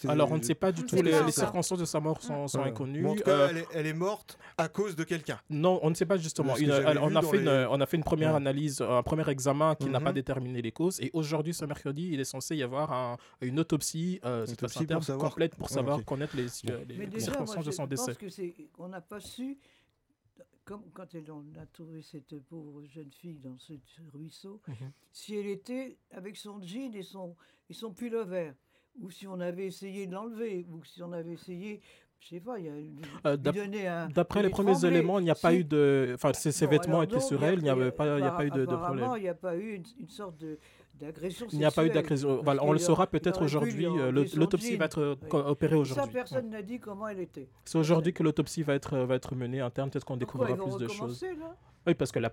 E: Alors on ne sait pas du tout, les circonstances de sa mort sont inconnues.
F: En tout cas, elle est morte à cause de quelqu'un.
E: Non, on ne sait pas justement. On a fait une première analyse, un premier examen qui n'a pas déterminé les causes. Et aujourd'hui, ce mercredi, il est censé y avoir une autopsie complète pour savoir connaître les circonstances de son décès.
B: Je pense qu'on n'a pas su, comme quand on a trouvé cette pauvre jeune fille dans ce ruisseau, si elle était avec son jean et son pullover, ou si on avait essayé de l'enlever, ou si on avait essayé... Je sais pas,
E: d'après les premiers éléments, il n'y a pas eu de... Enfin, ses vêtements étaient sur elle, il n'y a pas eu de problème.
B: Il n'y a pas eu une sorte d'agression sexuelle.
E: Il n'y a pas eu d'agression. On le saura peut-être aujourd'hui. L'autopsie va être opérée aujourd'hui.
B: Ça, personne n'a dit comment elle était.
E: C'est aujourd'hui que l'autopsie va être menée interne. Peut-être qu'on découvrira plus de choses.
B: Là
E: oui, parce que les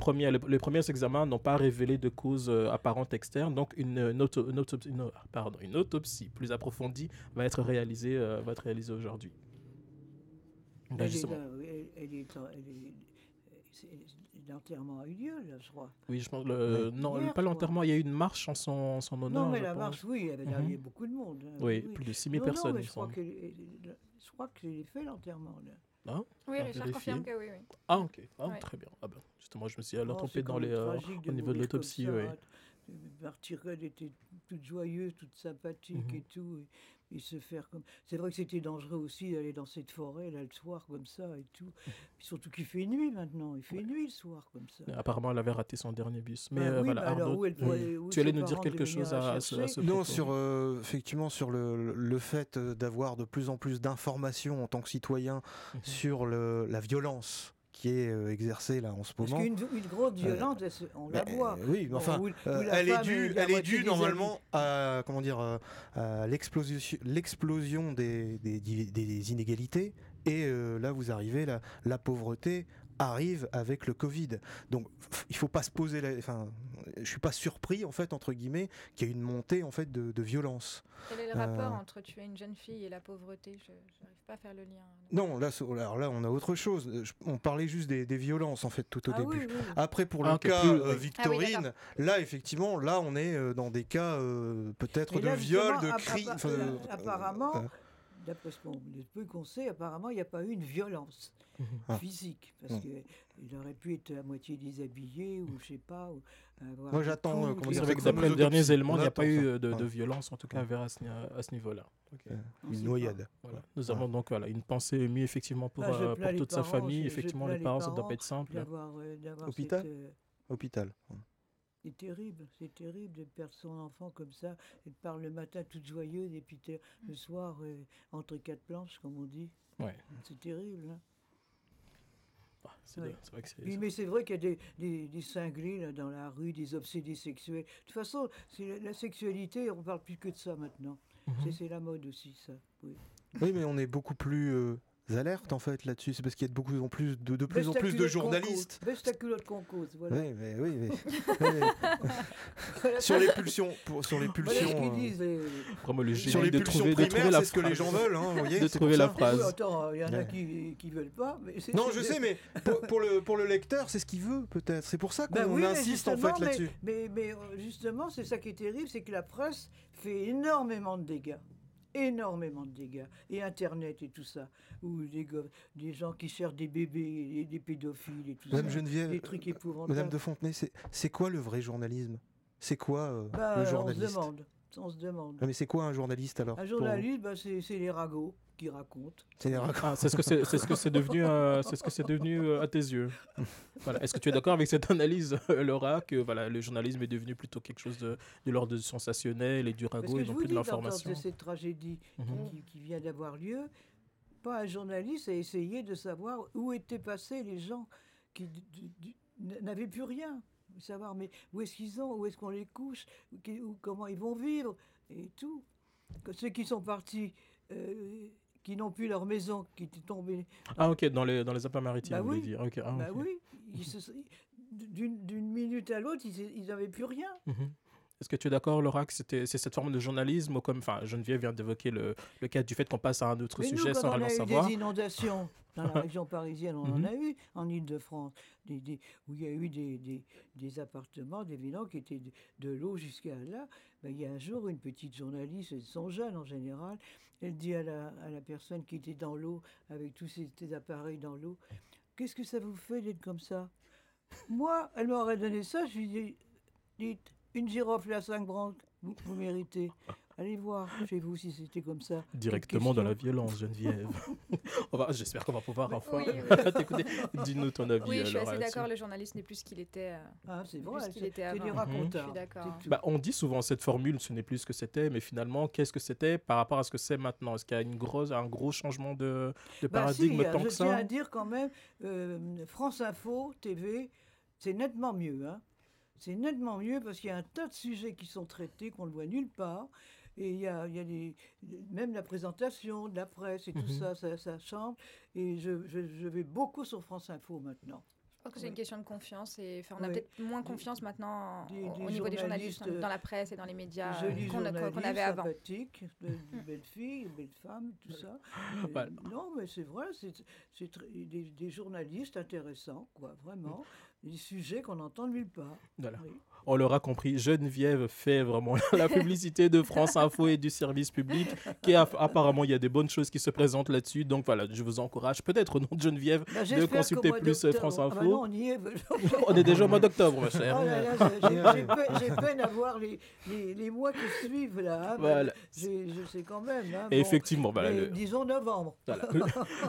E: premiers examens n'ont pas révélé de cause apparente externe. Donc, une autopsie plus approfondie va être réalisée
B: l'enterrement a eu lieu, là, je crois.
E: Oui, je pense non,
B: Hier,
E: pas
B: je
E: l'enterrement, il y a eu une marche en son honneur.
B: Non, mais
E: je
B: la
E: pense.
B: marche, oui, il y avait beaucoup de monde. Hein,
E: Oui, plus de 6000
B: non,
E: personnes,
B: mais
E: il
B: je crois
E: semble.
B: je crois que j'ai fait l'enterrement, là.
E: Ah,
D: Oui,
E: à
D: Richard
E: vérifier.
D: confirme que oui.
E: Ah, ok. Ah,
D: Ouais.
E: très bien. Ah ben, justement, je me suis alors
B: Oh,
E: trompé
B: c'est
E: dans
B: quand
E: les,
B: même tragique
E: au niveau de
B: mourir comme
E: l'autopsie.
B: ça,
E: Oui.
B: hein. Martyrène était toute joyeuse, toute sympathique
E: Mhm.
B: et tout. Et se faire comme. C'est vrai que c'était dangereux aussi d'aller dans cette forêt, là, le soir, comme ça et tout. Puis surtout qu'il fait nuit maintenant. Il fait nuit le soir, comme ça.
E: Apparemment, elle avait raté son dernier bus. Mais
B: Bah oui,
E: voilà,
B: bah alors,
E: Arnaud,
B: où elle pourrait- où
E: tu allais
B: ses
E: nous dire
B: parents
E: quelque
B: devaient venir
E: chose
B: la
E: à ce
B: chercher.
E: propos.
F: Non, effectivement sur le fait d'avoir de plus en plus d'informations en tant que citoyen
E: Mhm.
F: sur la violence qui est exercée là en ce
B: Parce
F: moment.
B: qu'une grosse violence, on la voit.
F: Oui, mais
B: Bon,
F: enfin,
B: où la
F: elle est
B: femme
F: due,
B: la
F: elle est
B: moitié
F: due
B: des
F: normalement à comment dire à l'explosion des inégalités. Et là, vous arrivez, la pauvreté arrive avec le Covid. Donc, il faut pas se poser. Enfin, je suis pas surpris en fait entre guillemets qu'il y ait une montée en fait de violence.
D: Quel est le rapport entre tuer une jeune fille et la pauvreté? Je n'arrive pas à faire le lien.
F: Non, alors là, on a autre chose. On parlait juste des violences en fait tout au
B: Ah
F: début.
B: oui, oui.
F: Après, pour
E: Ah,
F: le
E: ok,
F: cas
E: plus-
F: Victorine, là, effectivement, là, on est dans des cas peut-être
B: Et
F: de
B: là,
F: viol,
B: justement,
F: de cri.
B: apparemment, d'après le peu qu'on sait, apparemment, il n'y a pas eu une violence
F: Ah.
B: physique. Parce
F: Mm.
B: qu'il aurait pu être à moitié déshabillé, ou je sais pas. Ou avoir
F: Moi,
B: des
F: j'attends,
B: coups,
F: comment
E: Oui,
F: dire,
E: c'est vrai que
F: comme
E: d'après
F: aux
E: les derniers
F: autopsies.
E: éléments,
F: On
E: il n'y a pas
F: attend
E: eu
F: ça.
E: de
F: Ouais.
E: violence, en tout cas, vers à ce niveau-là. Ok.
B: on
F: Une
B: sait
F: noyade.
E: Voilà. Nous avons donc une pensée émue effectivement pour,
B: Là, je
E: pour
B: plains les
E: toute sa
B: parents,
E: famille.
B: je
E: Effectivement,
B: plains
E: les parents, ça ne doit pas être simple.
B: d'avoir
F: Hôpital
B: cette,
F: Hôpital.
B: c'est terrible de perdre son enfant comme ça, et de part le matin toute joyeuse, et puis le soir entre quatre planches, comme on dit.
E: Ouais.
B: C'est terrible. Hein.
E: Ah, c'est
B: Ouais.
E: c'est vrai que c'est.
B: Oui, mais c'est vrai qu'il y a des cinglés là, dans la rue, des obsédés sexuels. De toute façon, c'est la sexualité, on ne parle plus que de ça maintenant.
E: Mhm.
B: C'est la mode aussi, ça. Oui.
F: Oui, mais on est beaucoup plus alerte en fait là-dessus. C'est parce qu'il y a de plus en plus de plus en
B: Baisse ta
F: plus de
B: culotte
F: journalistes.
B: Baisse ta culotte qu'on cause, voilà.
F: Oui. Sur les pulsions, sur les
B: Voilà ce
F: pulsions.
B: qu'ils disent.
E: Vraiment le
F: Sur
E: génie
F: les
E: de
F: pulsions
E: trouver
F: primaires,
E: la
F: c'est ce que les
E: phrase.
F: gens veulent, hein, vous voyez.
E: De
F: c'est
E: trouver
F: pour
E: la
F: ça.
E: phrase.
B: Oui, attends, il y en a
F: Ouais.
B: qui veulent pas. Mais
F: Non, je sais, mais pour le lecteur, c'est ce qu'il veut peut-être. C'est pour ça qu'on
B: Ben oui, mais
F: insiste en fait
B: justement,
F: là-dessus.
B: Mais justement, c'est ça qui est terrible, c'est que la presse fait énormément de dégâts. Énormément de dégâts. Et Internet et tout ça. Ou des gens qui cherchent des bébés, et des pédophiles et tout
F: Madame
B: ça.
F: Geneviève,
B: Des trucs épouvantables.
F: Madame de Fontenay, c'est quoi le vrai journalisme? C'est quoi
B: Bah,
F: le
B: on se
F: journaliste?
B: demande. On se demande.
F: Ah, mais c'est quoi un journaliste alors
B: Un
F: pour vous
B: journaliste, bah, c'est les ragots qui racontent.
F: C'est les racontes.
E: Ah, c'est ce que c'est devenu, c'est ce que c'est devenu à tes yeux. Voilà. Est-ce que tu es d'accord avec cette analyse, Laura, que voilà, le journalisme est devenu plutôt quelque chose de l'ordre du sensationnel et du
B: Parce
E: ragot
B: que
E: et
B: je
E: non
B: vous
E: plus de
B: dis,
E: l'information?
B: de cette tragédie
E: Mhm.
B: qui vient d'avoir lieu, pas un journaliste a essayé de savoir où étaient passés les gens qui n'avaient plus rien. Savoir mais où est-ce qu'ils sont, où est-ce qu'on les couche, comment ils vont vivre et tout. Que ceux qui sont partis, qui n'ont plus leur maison, qui étaient tombés.
E: Ah ok, dans les Alpes-Maritimes,
B: Bah
E: vous voulez
B: oui.
E: dire. Ok, ah,
B: Bah
E: ok.
B: oui, d'une minute à l'autre, ils n'avaient plus rien.
E: Mhm. Est-ce que tu es d'accord, Laura, que c'est cette forme de journalisme, ou comme Geneviève vient d'évoquer le cas du fait qu'on passe à un autre
B: Mais
E: sujet
B: nous,
E: sans
B: quand on
E: réellement
B: a eu
E: savoir?
B: des inondations dans la région parisienne, on en a eu en Île-de-France, où il y a eu des appartements, des villas qui étaient de l'eau jusqu'à là. Ben, il y a un jour, une petite journaliste, elles sont jeunes en général, elle dit à la personne qui était dans l'eau, avec tous ces appareils dans l'eau, « Qu'est-ce que ça vous fait d'être comme ça ?» Moi, elle m'aurait donné ça, je lui dis, dites, une girofle à 5 branches, vous méritez. Allez voir chez vous si c'était comme ça.
E: Directement dans la
B: Question.
E: violence, Geneviève. J'espère qu'on va pouvoir enfin
D: oui,
E: t'écouter. Dis-nous ton avis.
D: Oui, je suis
E: Laura,
D: assez
E: là-dessus.
D: d'accord, le journaliste n'est plus ce qu'il était.
B: Ah, c'est vrai,
D: Plus qu'il était
B: c'est des
D: avant.
B: racontars.
D: Je suis d'accord.
B: c'est tout.
E: Bah, on dit souvent cette formule, ce n'est plus ce que c'était, mais finalement, qu'est-ce que c'était par rapport à ce que c'est maintenant? Est-ce qu'il y a un gros changement de
B: Bah,
E: paradigme
B: si,
E: tant
B: je
E: que
B: tiens
E: ça?
B: à dire quand même, France Info, TV, c'est nettement mieux. Hein. C'est nettement mieux parce qu'il y a un tas de sujets qui sont traités, qu'on ne voit nulle part. Et il y a même la présentation de la presse et tout ça change. Et je vais beaucoup sur France Info maintenant.
D: Je pense que c'est une question de confiance et on a
B: Oui.
D: peut-être moins confiance maintenant
B: Des
D: au niveau des journalistes
B: journalistes,
D: dans la presse et dans les médias
B: jolis
D: qu'on
B: journalistes,
D: avait avant.
B: sympathiques, de belles filles, de belles femmes, tout ça.
E: Voilà.
B: Non, mais c'est vrai, des journalistes intéressants, quoi, vraiment. Des sujets qu'on entend nulle part.
E: Voilà.
B: Oui.
E: On l'aura compris, Geneviève fait vraiment la publicité de France Info et du service public, apparemment il y a des bonnes choses qui se présentent là-dessus. Donc voilà, je vous encourage peut-être au nom de Geneviève
B: Bah,
E: de
B: j'espère
E: consulter
B: qu'au mois
E: plus
B: d'octobre-
E: France
B: Ah
E: Info.
B: bah non, on y est.
E: On est déjà au mois d'octobre, ma chère.
B: Oh là là, j'ai peine à voir les mois qui suivent là. Hein,
E: Voilà.
B: Je sais quand même. Hein,
E: Et
B: bon,
E: effectivement, voilà,
B: mais disons novembre.
E: voilà.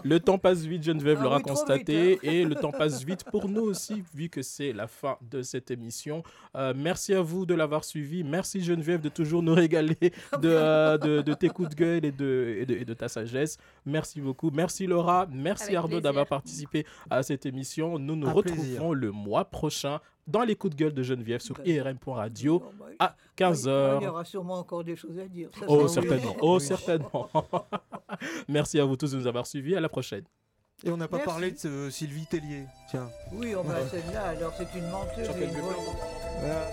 E: Le temps passe vite, Geneviève
B: Ah
E: l'aura
B: oui, trop
E: constaté,
B: vite, hein.
E: et le temps passe vite pour nous aussi, vu que c'est la fin de cette émission. Merci à vous de l'avoir suivi. Merci Geneviève de toujours nous régaler de tes coups de gueule et de ta sagesse. Merci beaucoup. Merci Laura. Merci
D: Avec
E: Arnaud
D: plaisir.
E: d'avoir participé à cette émission. Nous nous
F: Un
E: retrouverons
F: plaisir.
E: le mois prochain dans les coups de gueule de Geneviève sur
B: Ben,
E: IRM.radio
B: Bon, bah,
E: à
B: il y
E: 15h.
B: aura sûrement encore des choses à dire. Ça,
E: Oh,
B: c'est sûr.
E: certainement. Oh, certainement. Merci à vous tous de nous avoir suivis. À la prochaine.
F: Et on n'a pas
B: Merci.
F: parlé de Sylvie Tellier. Tiens.
B: Oui, on va celle-là. Alors, c'est une menteuse
E: J'en
B: et
E: fais
B: une
E: le
B: voleuse.
F: Voilà.